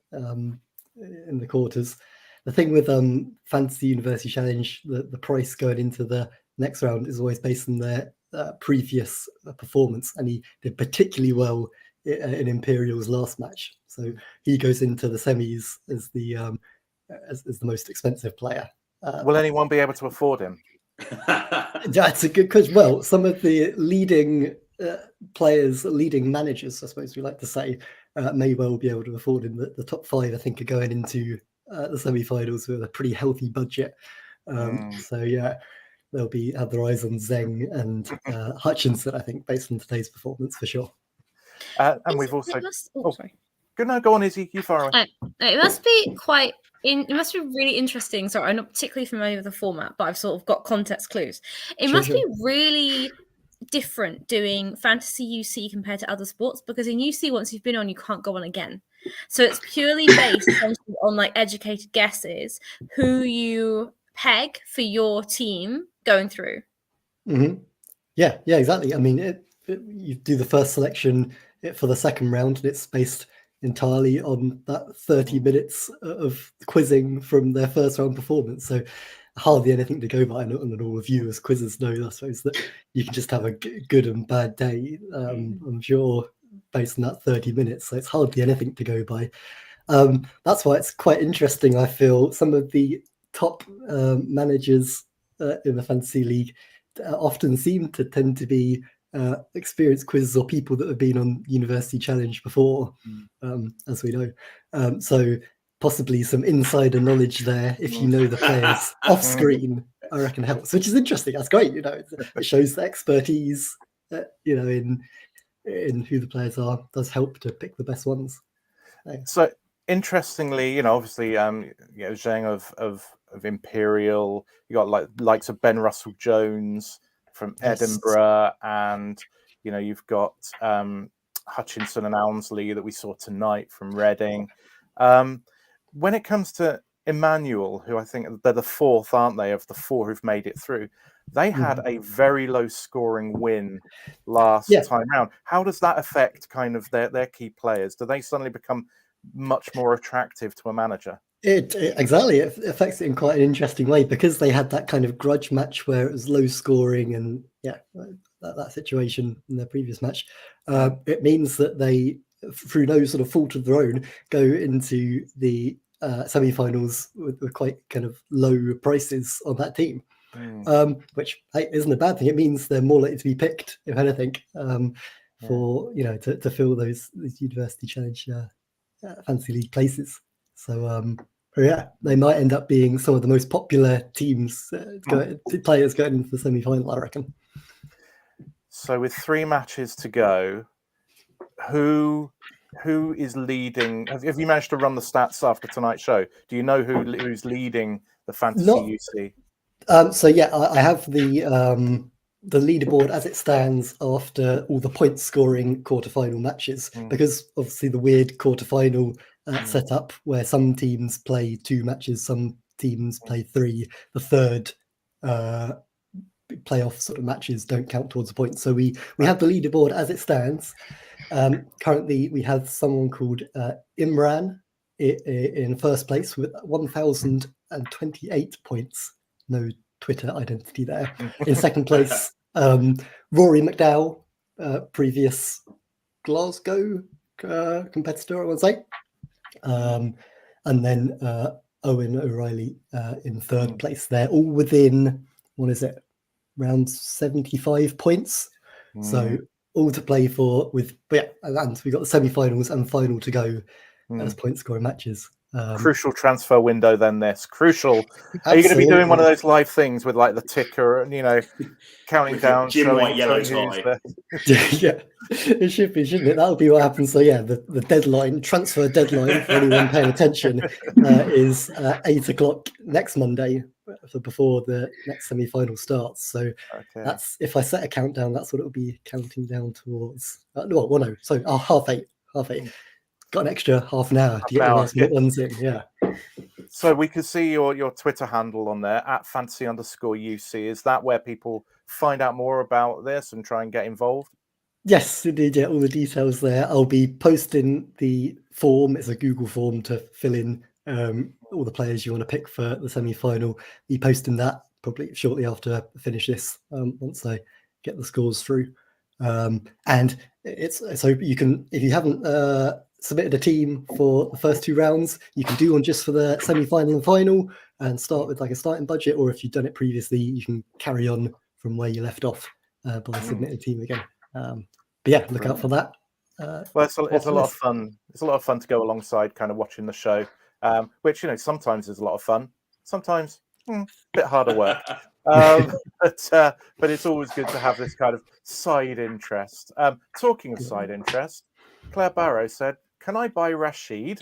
quarters. The thing with Fantasy University Challenge, the price going into the next round is always based on their previous performance, and he did particularly well in Imperial's last match, so he goes into the semis as the most expensive player. Will anyone be able to afford him? That's a good question. Well, some of the leading players, leading managers, I suppose we like to say, may well be able to afford him. The top five, I think, are going into the semi-finals with a pretty healthy budget. So yeah, they'll have their eyes on Zeng and Hutchinson, I think, based on today's performance for sure. And we've also. Sorry. Go on, Izzy. You fire away. It must be it must be really interesting. Sorry, I'm not particularly familiar with the format, but I've sort of got context clues. It must be really different doing fantasy UC compared to other sports, because in UC, once you've been on, you can't go on again. So it's purely based on like educated guesses who you peg for your team going through. Mm-hmm. Yeah, exactly. I mean, you do the first selection for the second round, and it's based entirely on that 30 minutes of quizzing from their first round performance. So hardly anything to go by, and all of you as quizzers know, I suppose, that you can just have a good and bad day, I'm sure, based on that 30 minutes. So it's hardly anything to go by. That's why it's quite interesting, I feel. Some of the top managers in the Fantasy League often seem to tend to be experienced quizzes or people that have been on University Challenge before, as we know. So possibly some insider knowledge there, if you know the players off screen, I reckon helps, which is interesting. That's great. It shows the expertise, in who the players are. Does help to pick the best ones. So interestingly, obviously, Zheng of Imperial, you got likes of Ben Russell Jones from Edinburgh, and you've got Hutchinson and Elmsley that we saw tonight from Reading. When it comes to Emmanuel, who I think they're the fourth, aren't they, of the four who've made it through, they had a very low scoring win last time round. How does that affect kind of their key players? Do they suddenly become much more attractive to a manager? Exactly. It affects it in quite an interesting way, because they had that kind of grudge match where it was low scoring, and that situation in their previous match. It means that they, through no sort of fault of their own, go into the semi-finals with quite kind of low prices on that team, which isn't a bad thing. It means they're more likely to be picked, if anything, for to fill those University Challenge Fantasy League places. So they might end up being some of the most popular teams, players going into the semi-final, I reckon. So with 3 matches to go, who is leading? Have you managed to run the stats after tonight's show? Do you know who's leading the Fantasy UC? So yeah, I have the leaderboard as it stands after all the point scoring quarterfinal matches, because obviously the weird quarterfinal setup where some teams play 2 matches, some teams play 3. The third playoff sort of matches don't count towards the points. So we have the leaderboard as it stands. Currently, we have someone called Imran in first place with 1,028 points. No Twitter identity there. In second place, Rory McDowell, previous Glasgow competitor, I would say. And then Owen O'Reilly in third place. They're all within, what is it, around 75 points. So all to play for and we got the semi-finals and final to go as point scoring matches. Crucial transfer window then this. Crucial. Are you going to be doing one of those live things with like the ticker and, counting down? Jim White yellow tie. Yeah, it should be, shouldn't it? That'll be what happens. So yeah, the transfer deadline for anyone paying attention is 8 o'clock next Monday, before the next semi-final starts. So that's, if I set a countdown, that's what it'll be counting down towards. So 8:30. Got an extra half an hour to get the last minute ones in. Yeah. So we can see your Twitter handle on there at @fantasy_UC. Is that where people find out more about this and try and get involved? Yes, indeed. Yeah, all the details there. I'll be posting the form. It's a Google form to fill in all the players you want to pick for the semi-final. Be posting that probably shortly after I finish this, once I get the scores through. And it's so you can, if you haven't submitted a team for the first 2 rounds, you can do one just for the semi-final and final and start with like a starting budget, or if you've done it previously, you can carry on from where you left off by submitting a team again. But yeah, look out for that. Well, it's a lot of fun. It's a lot of fun to go alongside kind of watching the show, which, sometimes is a lot of fun. Sometimes a bit harder work. But it's always good to have this kind of side interest. Talking of side interest, Claire Barrow said, "Can I buy Rashid?"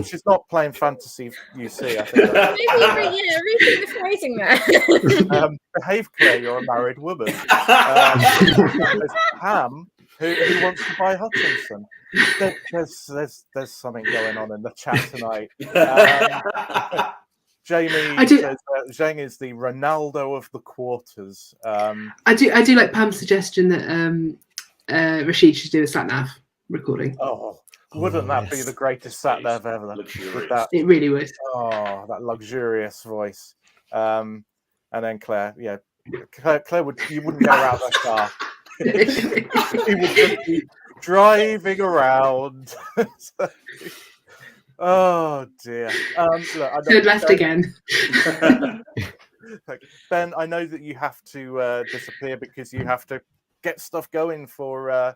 She's not playing Fantasy UC, I think. Rethink the phrasing there. Behave, Claire, you're a married woman. There's Pam, who wants to buy Hutchinson. There's something going on in the chat tonight. Jamie says Zheng is the Ronaldo of the quarters. I do like Pam's suggestion that Rashid should do a sat-nav recording. Oh, wouldn't that be the greatest sat-nav ever? It really would. Oh, that luxurious voice. And then Claire, Claire you wouldn't get her out of the car. She would just be driving around. Oh dear. Look, left again. Ben, I know that you have to disappear because you have to get stuff going for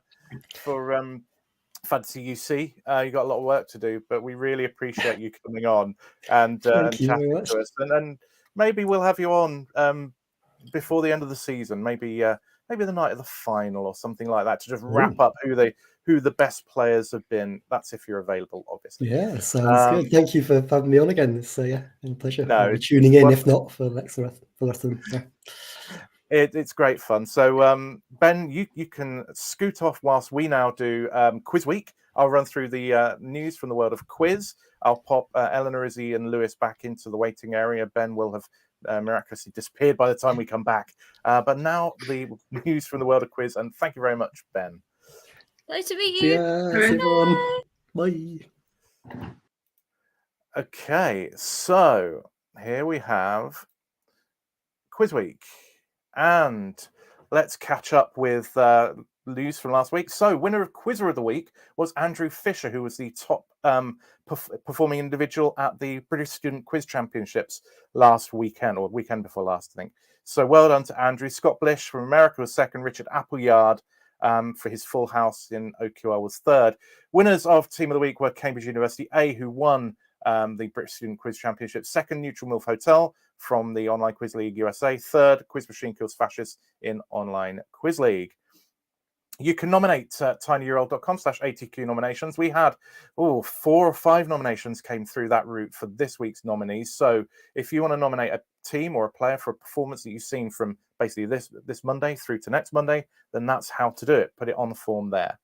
Fantasy UC. You got a lot of work to do, but we really appreciate you coming on and chatting to us. And maybe we'll have you on before the end of the season. Maybe the night of the final or something like that to just wrap up who the best players have been. That's if you're available, obviously. Yeah, sounds good. Thank you for having me on again. It's a pleasure. No, I'll be tuning in, if not for the rest of them. Yeah. It's great fun. So, Ben, you can scoot off whilst we now do Quiz Week. I'll run through the news from the world of quiz. I'll pop Eleanor, Izzy, and Lewis back into the waiting area. Ben will have miraculously disappeared by the time we come back. But now the news from the world of quiz, and thank you very much, Ben. Nice to meet you. Everyone. Bye. Okay, so here we have Quiz Week. And let's catch up with news from last week. So, winner of Quizzer of the Week was Andrew Fisher, who was the top performing individual at the British Student Quiz Championships last weekend, or weekend before last, I think. So, well done to Andrew. Scott Blish from America was second. Richard Appleyard for his full house in OQR was third. Winners of Team of the Week were Cambridge University A, who won the British Student Quiz Championship. Second, Neutral Milf Hotel from the Online Quiz League USA. Third, Quiz Machine Kills Fascists in Online Quiz League. You can nominate at tinyurl.com/ATQ nominations. We had 4 or 5 nominations came through that route for this week's nominees. So if you want to nominate a team or a player for a performance that you've seen from basically this Monday through to next Monday, then that's how to do it. Put it on the form there.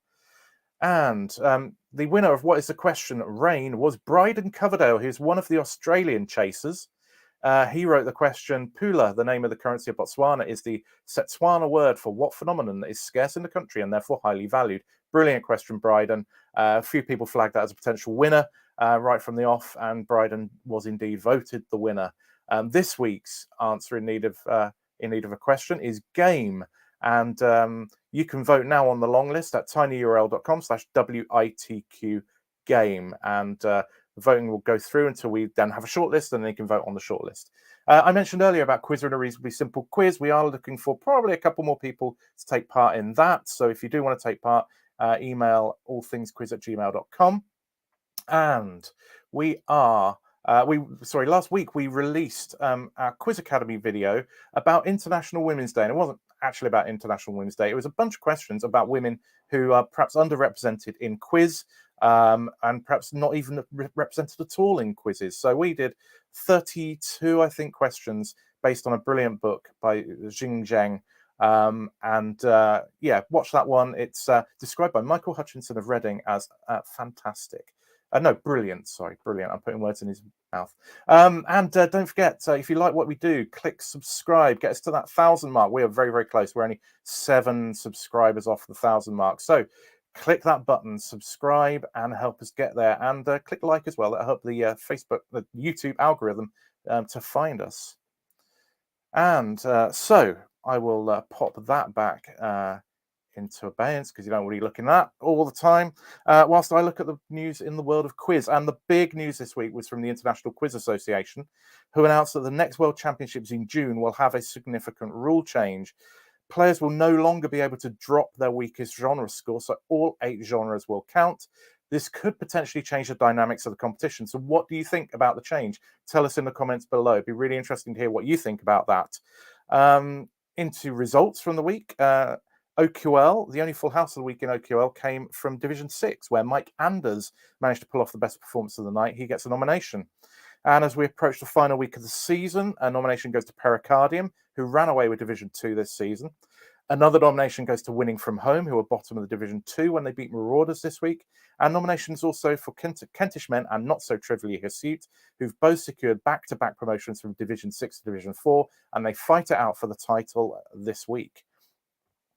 And the winner of What is the Question, Rain, was Bryden Coverdale, who's one of the Australian chasers. He wrote the question, Pula, the name of the currency of Botswana, is the Setswana word for what phenomenon that is scarce in the country and therefore highly valued? Brilliant question, Bryden. A few people flagged that as a potential winner right from the off, and Bryden was indeed voted the winner. This week's answer in need of a question is game. And you can vote now on the long list at tinyurl.com/WITQ game. And the voting will go through until we then have a shortlist, and then you can vote on the shortlist. I mentioned earlier about quiz and a reasonably simple quiz. We are looking for probably a couple more people to take part in that. So if you do want to take part, email allthingsquiz@gmail.com. And we are last week we released our Quiz Academy video about International Women's Day, and it wasn't actually about International Women's Day. It was a bunch of questions about women who are perhaps underrepresented in quiz, and perhaps not even represented at all in quizzes. So we did 32, I think, questions based on a brilliant book by Jing Zheng. Watch that one. It's described by Michael Hutchinson of Reading as fantastic. Brilliant. Sorry, brilliant. I'm putting words in his mouth. Don't forget, if you like what we do, click subscribe. Get us to that 1,000 mark. We are very, very close. We're only 7 subscribers off the 1,000 mark. So click that button, subscribe, and help us get there. And click like as well. That'll help the the YouTube algorithm to find us. And so I will pop that back into abeyance because you don't want to be looking at all the time whilst I look at the news in the world of quiz. And the big news this week was from the International Quiz Association, who announced that the next World Championships in June will have a significant rule change. Players will no longer be able to drop their weakest genre score, so all 8 genres will count. This could potentially change the dynamics of the competition. So what do you think about the change? Tell us in the comments below. It'd be really interesting to hear what you think about that. Into results from the week. OQL, the only full house of the week in OQL came from Division 6, where Mike Anders managed to pull off the best performance of the night. He gets a nomination. And as we approach the final week of the season, a nomination goes to Pericardium, who ran away with Division 2 this season. Another nomination goes to Winning From Home, who are bottom of the Division 2 when they beat Marauders this week. And nominations also for Kentish Men and Not So Trivially Hirsute, who've both secured back-to-back promotions from Division 6 to Division 4, and they fight it out for the title this week.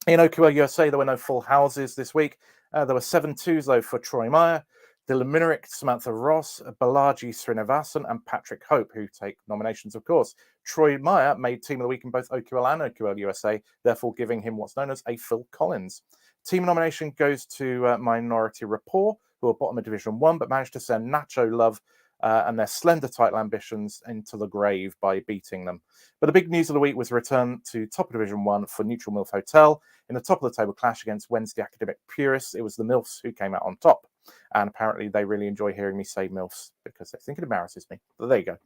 In OQL USA, there were no full houses this week. There were 7 2s, though, for Troy Meyer, Dylan Minerick, Samantha Ross, Balaji Srinivasan, and Patrick Hope, who take nominations, of course. Troy Meyer made Team of the Week in both OQL and OQL USA, therefore giving him what's known as a Phil Collins. Team nomination goes to Minority Rapport, who are bottom of Division 1, but managed to send Nacho Love and their slender title ambitions into the grave by beating them. But the big news of the week was a return to top of Division 1 for Neutral MILF Hotel. In the top of the table clash against Wednesday Academic Purists, it was the MILFs who came out on top. And apparently they really enjoy hearing me say MILFs because they think it embarrasses me. But there you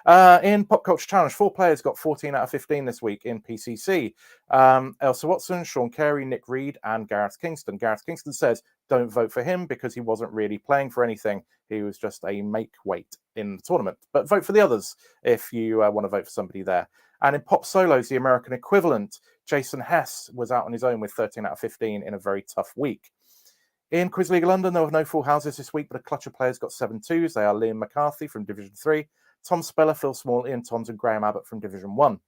go. In Pop Culture Challenge, 4 players got 14 out of 15 this week in PCC. Elsa Watson, Sean Carey, Nick Reed, and Gareth Kingston. Gareth Kingston says, don't vote for him because he wasn't really playing for anything. He was just a make weight in the tournament. But vote for the others if you want to vote for somebody there. And in Pop Solos, the American equivalent, Jason Hess was out on his own with 13 out of 15 in a very tough week. In Quiz League London, there were no full houses this week, but a clutch of players got 7 2s. They are Liam McCarthy from Division 3, Tom Speller, Phil Small, Ian Toms, and Graham Abbott from Division 1.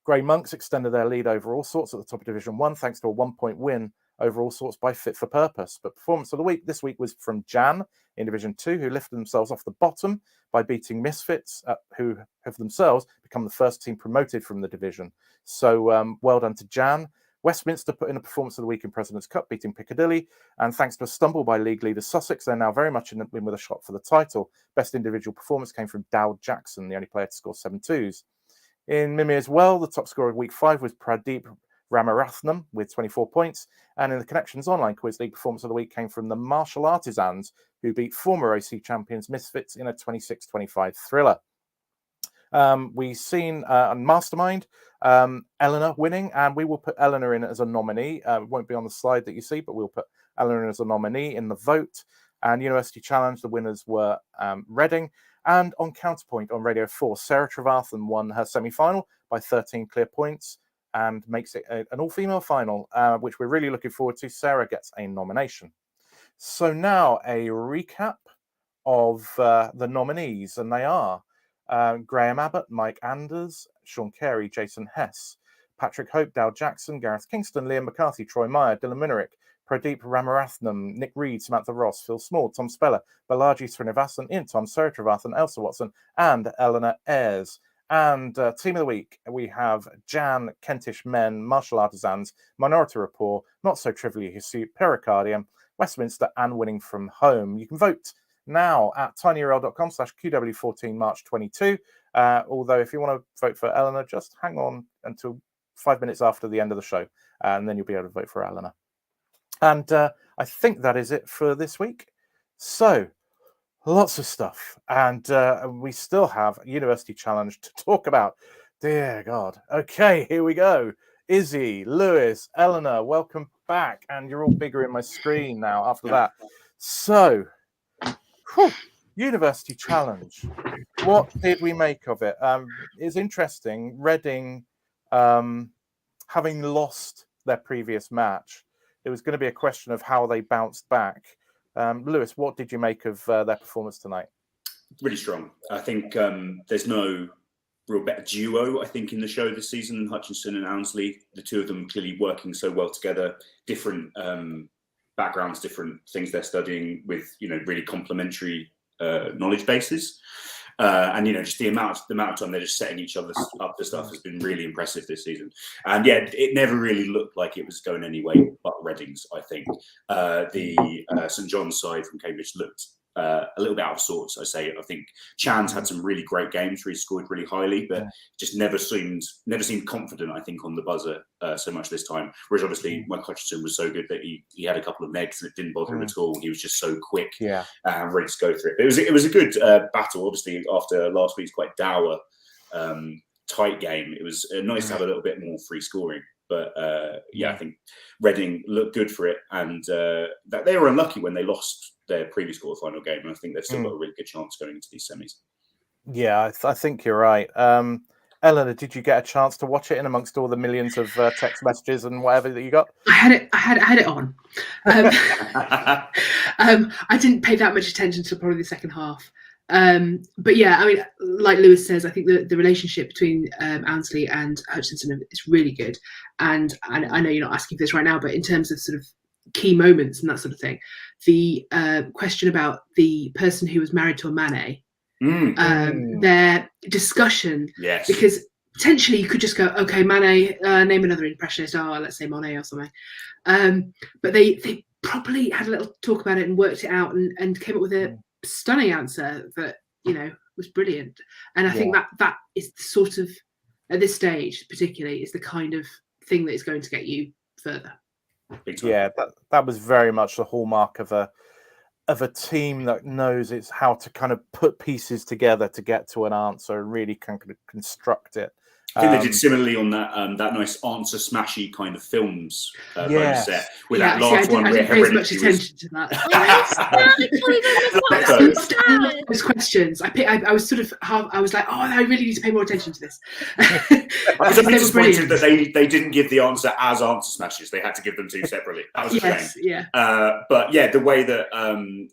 Grey Monks extended their lead over All Sorts at the top of Division 1 thanks to a 1-point win over All Sorts by Fit for Purpose. But performance of the week this week was from Jan in Division 2, who lifted themselves off the bottom by beating Misfits, who have themselves become the first team promoted from the division. So well done to Jan. Westminster put in a performance of the week in President's Cup, beating Piccadilly, and thanks to a stumble by league leader Sussex, they're now very much in with a shot for the title. Best individual performance came from Dowd Jackson, the only player to score 7 2s. In Mimi as well, the top scorer of week 5 was Pradeep Ramarathnam with 24 points, and in the Connections Online Quiz League, performance of the week came from the Martial Artisans, who beat former OC champions Misfits in a 26-25 thriller. We've seen on Mastermind Eleanor winning, and we will put Eleanor in as a nominee. It won't be on the slide that you see, but we'll put Eleanor in as a nominee in the vote. And University Challenge, the winners were Reading. And on Counterpoint on Radio 4, Sarah Trevathan won her semi-final by 13 clear points and makes it an all-female final, which we're really looking forward to. Sarah gets a nomination. So now a recap of the nominees, and they are Graham Abbott, Mike Anders, Sean Carey, Jason Hess, Patrick Hope, Dal Jackson, Gareth Kingston, Liam McCarthy, Troy Meyer, Dylan Minerick, Pradeep Ramarathnam, Nick Reed, Samantha Ross, Phil Small, Tom Speller, Balaji Srinivasan, Ian Tom, Sarah Trevathan, Elsa Watson, and Eleanor Ayres. And Team of the Week, we have Jan, Kentish Men, Martial Artisans, Minority Rapport, Not So Trivially History, Pericardium, Westminster, and Winning From Home. You can vote now at tinyurl.com/QW14 March 22. Although if you want to vote for Eleanor, just hang on until 5 minutes after the end of the show, and then you'll be able to vote for Eleanor. And I think that is it for this week. So lots of stuff, and we still have University Challenge to talk about. Dear God. Okay, here we go. Izzy, Lewis, Eleanor, welcome back. And you're all bigger in my screen now after that. So, University Challenge. What did we make of it? It's interesting. Reading, having lost their previous match, it was going to be a question of how they bounced back. Lewis, what did you make of their performance tonight? Really strong. I think there's no real better duo, I think, in the show this season than Hutchinson and Ownsley. The two of them clearly working so well together, different backgrounds, different things they're studying with, really complementary knowledge bases. And just the amount of time they're just setting each other up to stuff has been really impressive this season. And yeah, it never really looked like it was going any way but Reading's. I think the St John's side from Cambridge looked a little bit out of sorts. I think Chan's had some really great games where he scored really highly, but just never seemed confident, I think, on the buzzer so much this time. Whereas obviously Mike Hutchinson was so good that he had a couple of negs and it didn't bother him at all. He was just so quick and ready to go through it. But it was a good battle, obviously, after last week's quite dour, tight game. It was nice to have a little bit more free scoring. But I think Reading looked good for it, and that they were unlucky when they lost their previous quarterfinal game, and I think they've still got a really good chance going into these semis. Yeah, I think you're right. Eleanor, did you get a chance to watch it in amongst all the millions of text messages and whatever that you got? I had it on. I didn't pay that much attention to probably the second half. But yeah, I mean, like Lewis says, I think the relationship between Ownsley and Hutchinson is really good. And I know you're not asking for this right now, but in terms of sort of key moments and that sort of thing, the question about the person who was married to a Manet, their discussion, because potentially you could just go, okay, Manet, name another impressionist, let's say Monet or something. But they probably had a little talk about it and worked it out and came up with a stunning answer that was brilliant. And I think that is the sort of, at this stage particularly, is the kind of thing that is going to get you further. Yeah, that was very much the hallmark of a team that knows it's how to kind of put pieces together to get to an answer and really kind of construct it. I think they did similarly on that nice answer smashy kind of films set with that last one. I didn't pay as much attention to that. Those questions, I was sort of I was like, I really need to pay more attention to this. I was a bit disappointed that they didn't give the answer as answer smashes. They had to give them two separately. That was a shame. Yeah. But yeah, the way that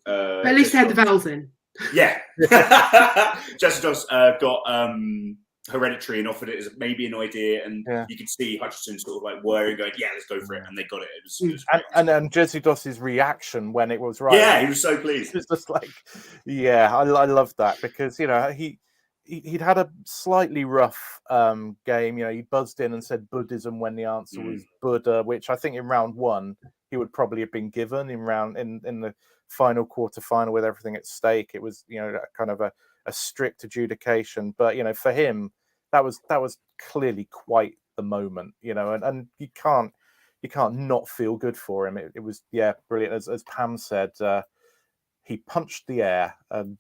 but at least they had the vowels in. Yeah. Jessica got Hereditary and offered it as maybe an idea, and you could see Hutchinson sort of like worrying, going, "Yeah, let's go for it," and they got it. It was and Jesse Doss's reaction when it was right. Yeah, he was so pleased. It was just like, I loved that because he'd had a slightly rough game. He buzzed in and said Buddhism when the answer was Buddha, which I think in round one he would probably have been given in the final quarterfinal with everything at stake. It was kind of a strict adjudication, but for him that was clearly quite the moment, and you can't not feel good for him. It was brilliant. As Pam said, he punched the air, and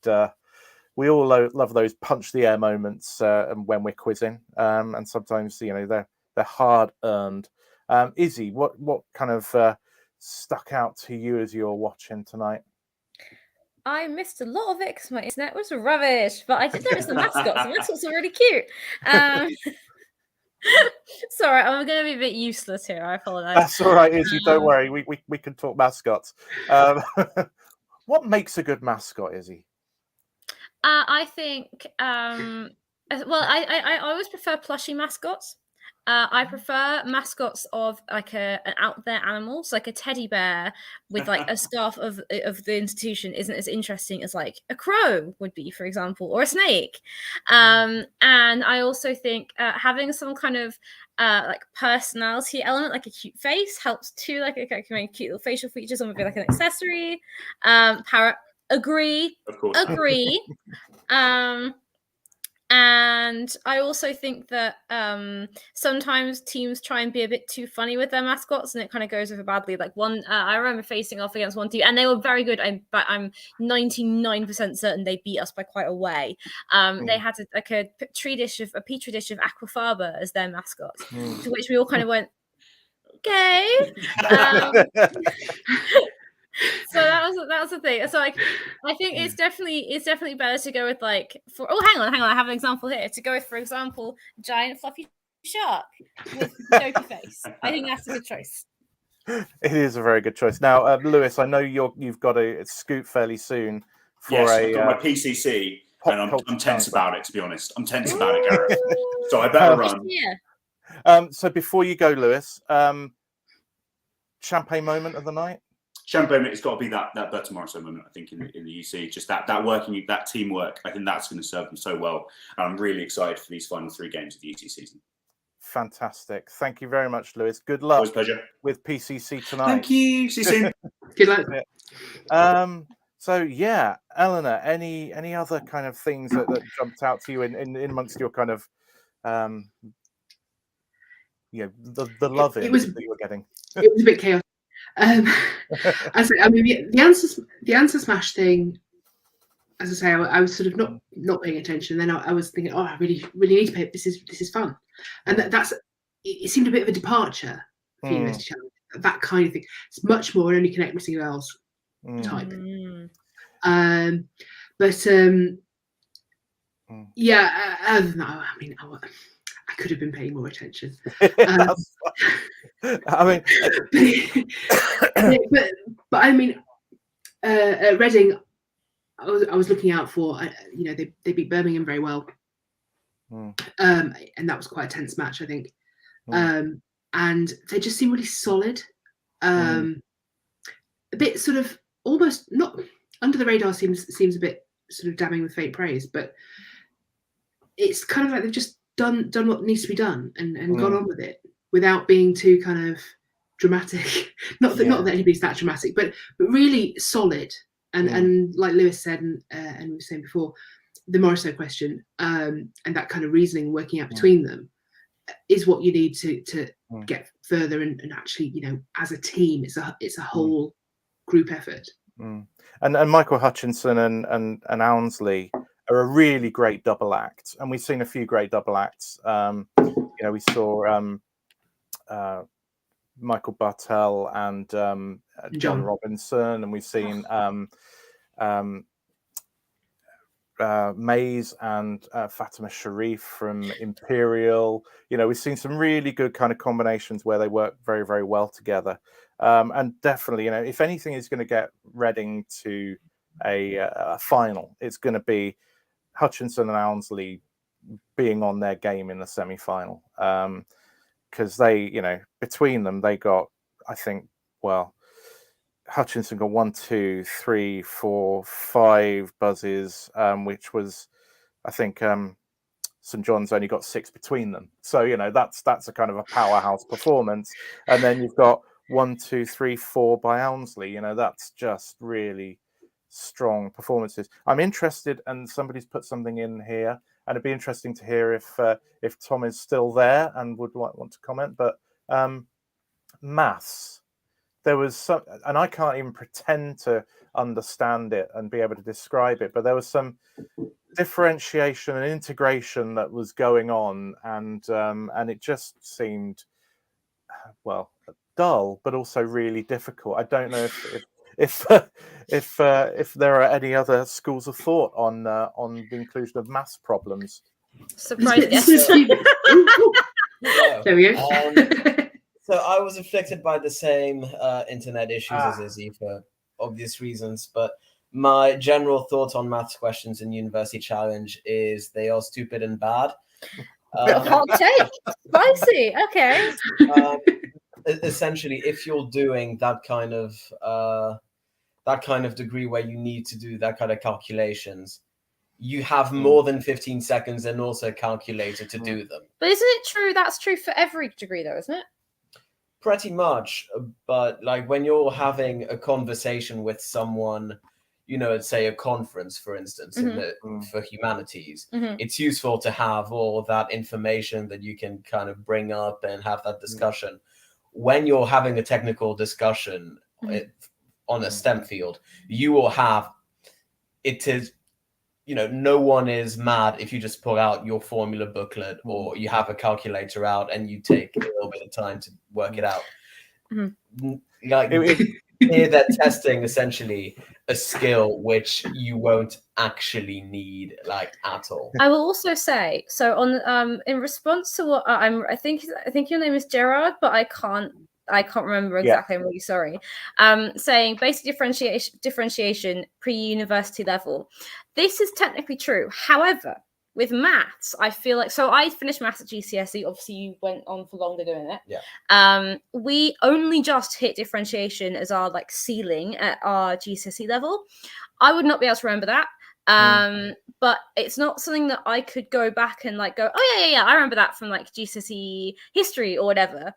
we all love those punch the air moments when we're quizzing, and sometimes they're hard earned. Izzy, what kind of stuck out to you as you were watching tonight? I missed a lot of it because my internet was rubbish, but I did notice the mascots. The mascots are really cute. Sorry, I'm going to be a bit useless here. I apologize. That's all right, Izzy. Don't worry. We can talk mascots. What makes a good mascot, Izzy? I think, well, I always prefer plushy mascots. I prefer mascots of like an out there animal, so like a teddy bear with like a scarf of the institution isn't as interesting as like a crow would be, for example, or a snake. And I also think having some kind of like personality element, like a cute face, helps too. Like a cute little facial features, or maybe like an accessory. Parrot, agree, Of course. agree. And I also think that sometimes teams try and be a bit too funny with their mascots, and it kind of goes over badly. Like I remember facing off against one team, and they were very good. But I'm 99% certain they beat us by quite a way. They had a petri dish of aquafaba as their mascot, to which we all kind of went, okay. So that was the thing. So like, I think it's definitely better to go with like hang on, I have an example here. To go with, for example, giant fluffy shark with dopey face. I think that's a good choice. It is a very good choice. Now, Lewis, I know you've got a scoot fairly soon for I've got my PCC, and I'm tense about it. To be honest, I'm tense about it, Gareth. So I better run. Yeah. So before you go, Lewis, champagne moment of the night. Champagne, it's got to be that Berta Morisot moment, I think, in the UC. Just that working, that teamwork. I think that's going to serve them so well. And I'm really excited for these final 3 games of the UC season. Fantastic. Thank you very much, Lewis. Good luck. Always a pleasure. With PCC tonight. Thank you. See you soon. Good luck. So yeah, Eleanor, any other kind of things that jumped out to you in amongst your kind of the loving that you were getting? It was a bit chaotic. I mean, the answer smash thing. As I say, I was sort of not paying attention. Then I was thinking, I really need to pay. This is fun, and that's. It seemed a bit of a departure for University Challenge. That kind of thing. It's much more only connect with girls type. Yeah. Other than that, I mean, I could have been paying more attention. I mean, but I mean, at Reading, I was looking out for. They beat Birmingham very well, and that was quite a tense match, I think. And they just seem really solid. A bit sort of almost not under the radar. Seems a bit sort of damning with faint praise, but it's kind of like they've just done what needs to be done and gone on with it without being too kind of dramatic. Not that anybody's that dramatic, but really solid. And like Lewis said, and we were saying before, the Morisot question and that kind of reasoning working out between them is what you need to get further and actually, as a team, it's a whole group effort. And Michael Hutchinson and Ownsley are a really great double act, and we've seen a few great double acts. We saw Michael Bartel and John Robinson, and we've seen Mays and Fatima Sharif from Imperial. We've seen some really good kind of combinations where they work very, very well together. And definitely, if anything is going to get Reading to a final, it's going to be Hutchinson and Ownsley being on their game in the semi-final. Because they, between them, they got, I think, Hutchinson got 1, 2, 3, 4, 5 buzzes, which was, I think, St John's only got 6 between them. So, that's a kind of a powerhouse performance. And then you've got 1, 2, 3, 4 by Ownsley. That's just really strong performances. I'm interested, and somebody's put something in here, and it'd be interesting to hear if Tom is still there and would want to comment. But maths, there was some, and I can't even pretend to understand it and be able to describe it, but there was some differentiation and integration that was going on, and it just seemed, well, dull, but also really difficult. I don't know if there are any other schools of thought on the inclusion of maths problems. Surprise guest. There we go. So I was afflicted by the same internet issues as Izzy for obvious reasons, but my general thought on maths questions in University Challenge is they are stupid and bad. Hot take. Spicy. Okay. Essentially, if you're doing that kind of degree where you need to do that kind of calculations, you have more than 15 seconds and also a calculator to do them. But isn't it true? That's true for every degree, though, isn't it? Pretty much. But like when you're having a conversation with someone, you know, say a conference, for instance, for humanities, it's useful to have all that information that you can kind of bring up and have that discussion. When you're having a technical discussion on a STEM field, you will have, it is, you know, no one is mad if you just pull out your formula booklet or you have a calculator out and you take a little bit of time to work it out. Like here they're testing essentially a skill which you won't actually need like at all. I will also say, so on in response to what I think your name is Gerard, but I can't remember exactly. I'm really sorry. Saying basic differentiation pre-university level. This is technically true. However, with maths, I feel like, so I finished maths at GCSE. Obviously, you went on for longer doing it. Yeah. We only just hit differentiation as our like ceiling at our GCSE level. I would not be able to remember that. But it's not something that I could go back and like go, oh yeah, I remember that from like GCSE history or whatever.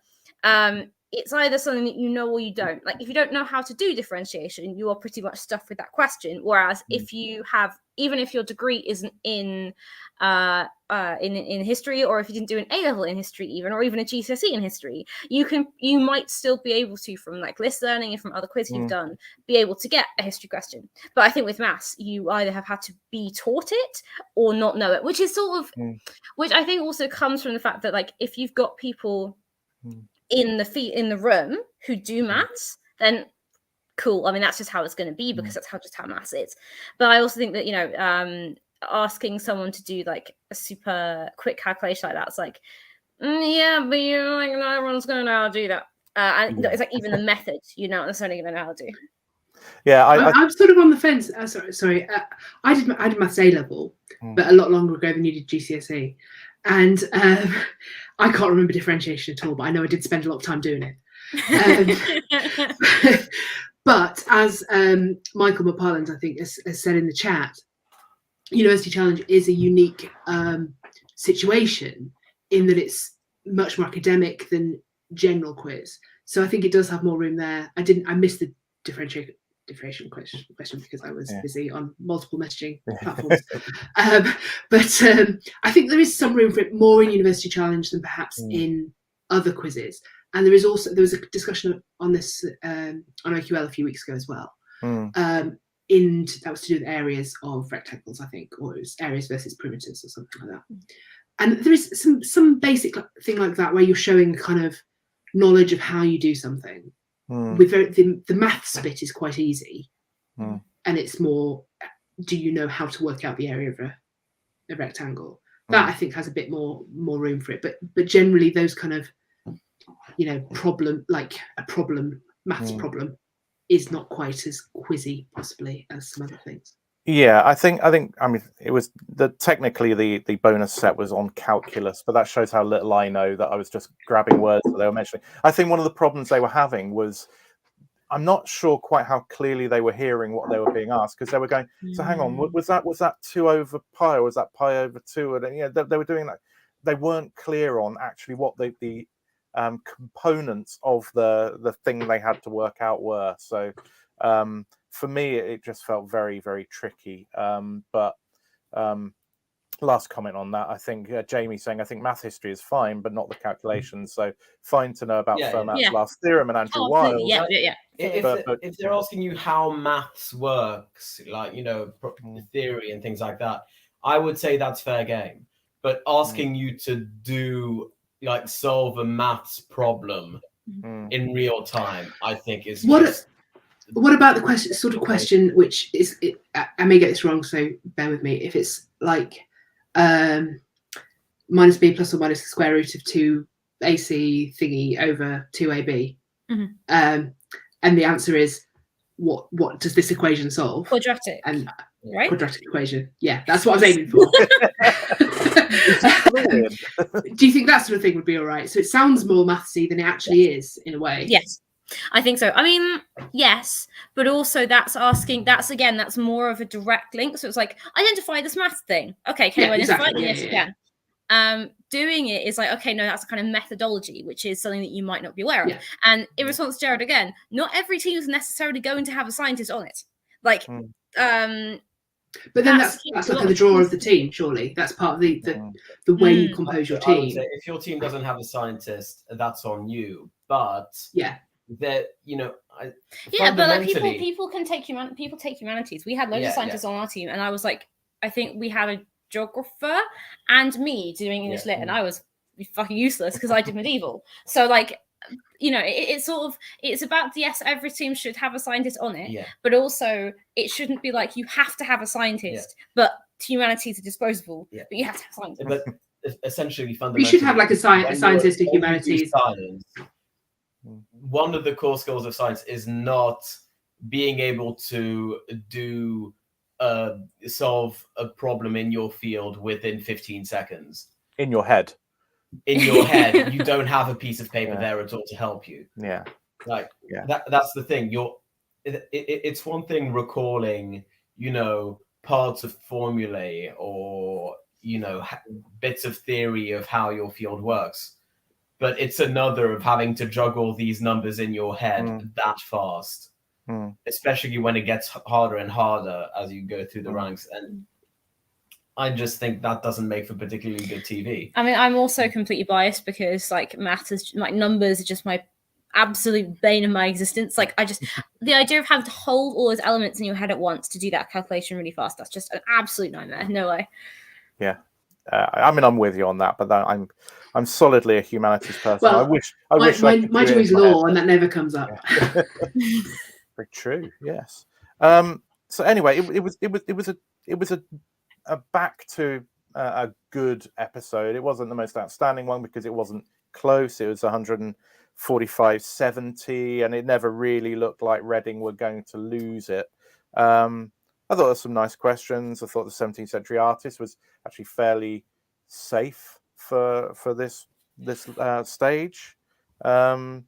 It's either something that you know or you don't. Like if you don't know how to do differentiation, you are pretty much stuck with that question. Whereas if you have, even if your degree isn't in history, or if you didn't do an A-level in history even, or even a GCSE in history, you might still be able to, from like list learning and from other quizzes you've done, be able to get a history question. But I think with maths, you either have had to be taught it or not know it, which is sort of, which I think also comes from the fact that like if you've got people in the room who do maths, then cool. I mean, that's just how it's going to be because that's how maths is. But I also think that, you know, asking someone to do like a super quick calculation like that's like, yeah, but you know, like not everyone's going to know how to do that. And it's like even the method, you're not necessarily going to know how to do. Yeah, I'm sort of on the fence. Sorry. I did maths A level, but a lot longer ago than you did GCSE. And I can't remember differentiation at all, but I know I did spend a lot of time doing it. But as Michael McParland, I think, has said in the chat, University Challenge is a unique situation in that it's much more academic than general quiz. So I think it does have more room there. I missed the differentiation question because I was busy on multiple messaging platforms. But I think there is some room for it more in University Challenge than perhaps in other quizzes. And there was a discussion on this on OQL a few weeks ago as well. And that was to do with areas of rectangles, I think, or it was areas versus perimeters or something like that. And there is some basic thing like that where you're showing kind of knowledge of how you do something. With the maths bit is quite easy, and it's more, do you know how to work out the area of a rectangle? That I think has a bit more room for it. But generally those kind of, problem, like a problem, maths problem, is not quite as quizzy possibly as some other things. Yeah, I think I mean it was technically the bonus set was on calculus, but that shows how little I know that I was just grabbing words that they were mentioning. I think one of the problems they were having was I'm not sure quite how clearly they were hearing what they were being asked, because they were going, so hang on, was that 2 over pi, or was that pi over 2? And they were doing that. They weren't clear on actually what the components of the thing they had to work out were. So for me, it just felt very, very tricky. But last comment on that, I think Jamie saying, I think math history is fine, but not the calculations. So fine to know about Fermat's last theorem and Andrew Wiles. Yeah. If they're asking you how maths works, like, theory and things like that, I would say that's fair game. But asking you to do like solve a maths problem in real time, I think is what about the question, which is, I may get this wrong, so bear with me. If it's like minus b plus or minus the square root of 2ac thingy over 2ab, and the answer is what does this equation solve? Quadratic. And right? Quadratic equation. Yeah, that's what I was aiming for. Do you think that sort of thing would be all right? So it sounds more mathsy than it actually is, in a way. Yes, I think so. I mean, yes, but also that's more of a direct link. So it's like, identify this math thing. Okay, can you identify it? Yes, you can. Doing it is like, okay, no, that's a kind of methodology, which is something that you might not be aware of. And in response to Jared again, not every team is necessarily going to have a scientist on it. Like, but then that's like the draw of the team, surely. That's part of the way you compose your team. I would say if your team doesn't have a scientist, that's on you. But that, you know, but like people take humanities. We had loads of scientists on our team, and I was like, I think we had a geographer and me doing English lit, and I was fucking useless because I did medieval. So like, you know, it's about, yes, every team should have a scientist on it, but also it shouldn't be like you have to have a scientist, but humanities are disposable, but you have to have scientists. But essentially, fundamentally, you should have like a scientist in humanities. One of the core skills of science is not being able to solve a problem in your field within 15 seconds. In your head. In your head, you don't have a piece of paper there at all to help you. That's the thing. It's one thing recalling, you know, parts of formulae or, you know, bits of theory of how your field works, but it's another of having to juggle these numbers in your head that fast, especially when it gets harder and harder as you go through the ranks. And I just think that doesn't make for particularly good TV. I mean, I'm also completely biased because like math is like numbers are just my absolute bane of my existence. Like the idea of having to hold all those elements in your head at once to do that calculation really fast, that's just an absolute nightmare. No way. Yeah. I mean, I'm with you on that, but I'm solidly a humanities person. Well, I wish my degree is law, and that never comes up. Yeah. Very true. Yes. So anyway, it was a back to a good episode. It wasn't the most outstanding one because it wasn't close. It was 145-70, and it never really looked like Reading were going to lose it. I thought there were some nice questions. I thought the 17th century artist was actually fairly safe for this stage. But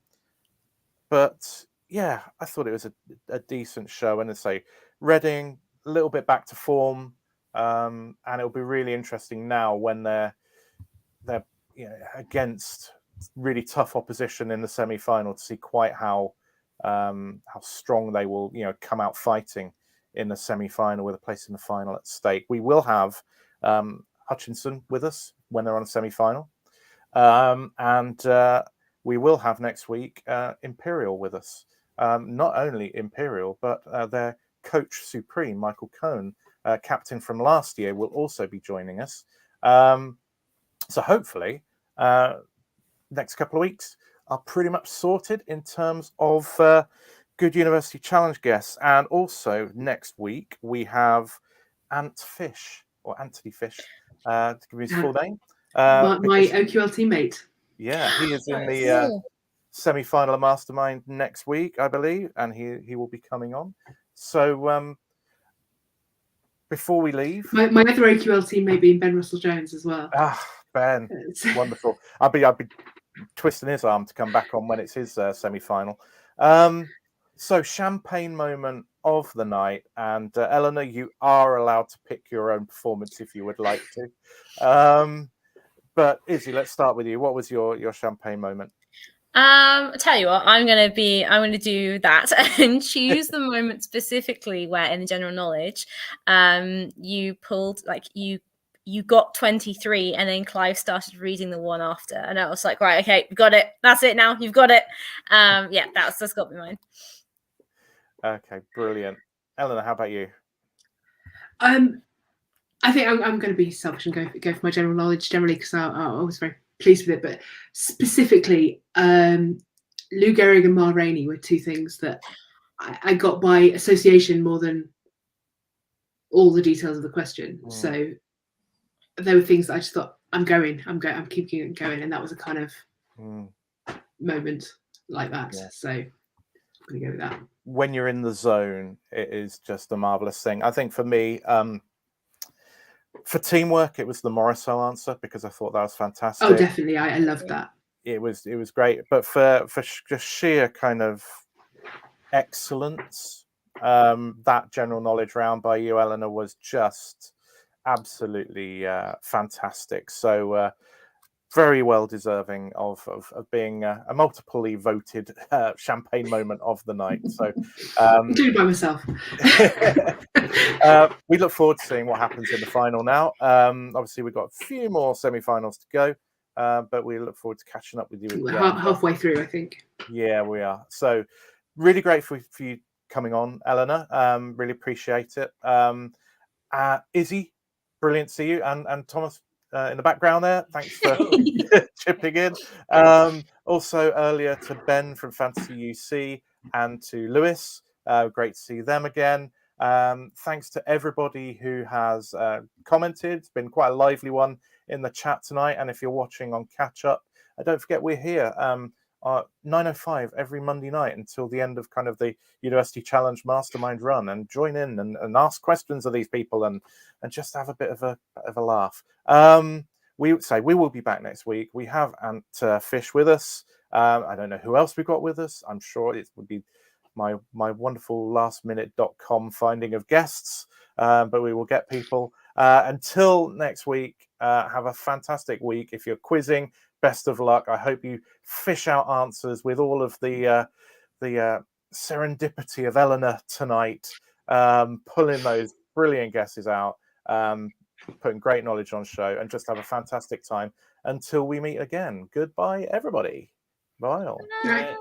yeah, I thought it was a decent show. And to say Reading a little bit back to form. And it'll be really interesting now when they're against really tough opposition in the semi-final to see quite how strong they will come out fighting in the semi-final with a place in the final at stake. We will have Hutchinson with us when they're on a semi-final, and we will have next week Imperial with us. Not only Imperial, but their coach supreme, Michael Cohn, captain from last year, will also be joining us. So hopefully, next couple of weeks are pretty much sorted in terms of good University Challenge guests. And also next week, we have Anthony Fish, to give me his full name. My OQL teammate. Yeah, he is in the semi-final of Mastermind next week, I believe, and he will be coming on. So before we leave, my other OQL teammate being Ben Russell-Jones as well. Ben, wonderful. I'd be twisting his arm to come back on when it's his semi-final. So champagne moment of the night, and Eleanor, you are allowed to pick your own performance if you would like to. But Izzy, let's start with you. What was your champagne moment? I tell you what, I'm going to do that and choose the moment specifically where in the general knowledge, you pulled you got 23 and then Clive started reading the one after, and I was like, right, okay, got it. That's it now. You've got it. Yeah, that's got to be mine. Okay, brilliant. Eleanor, how about you? I think I'm going to be selfish and go for my general knowledge generally, because I was very pleased with it. But specifically, Lou Gehrig and Ma Rainey were two things that I got by association more than all the details of the question. So there were things that I just thought, I'm keeping it going, and that was a kind of moment like that. Yeah. So I'm going to go with that. When you're in the zone, it is just a marvelous thing. I think for me, for teamwork, it was the MORISOT answer, because I thought that was fantastic. Oh, definitely, I loved that. It was great. But for just sheer kind of excellence, that general knowledge round by you, Eleanor, was just absolutely fantastic. So very well deserving of being a multiply voted champagne moment of the night. So do it by myself. We look forward to seeing what happens in the final now. Obviously, we've got a few more semi-finals to go, but we look forward to catching up with you. We're halfway through, I think. Yeah, we are. So really grateful for you coming on, Eleanor. Really appreciate it. Izzy, brilliant to see you, and Thomas in the background there. Thanks for chipping in. Also earlier to Ben from Fantasy UC and to Lewis. Great to see them again. Thanks to everybody who has commented. It's been quite a lively one in the chat tonight. And if you're watching on catch up, don't forget we're here 9:05 every Monday night until the end of kind of the University Challenge Mastermind run, and join in and ask questions of these people and just have a bit of a laugh. We would say we will be back next week. We have Ant Fish with us. I don't know who else we've got with us. I'm sure it would be my wonderful lastminute.com finding of guests, but we will get people. Until next week, have a fantastic week. If you're quizzing, best of luck. I hope you fish out answers with all of the serendipity of Eleanor tonight, pulling those brilliant guesses out, putting great knowledge on show, and just have a fantastic time until we meet again. Goodbye, everybody. Bye all. Right.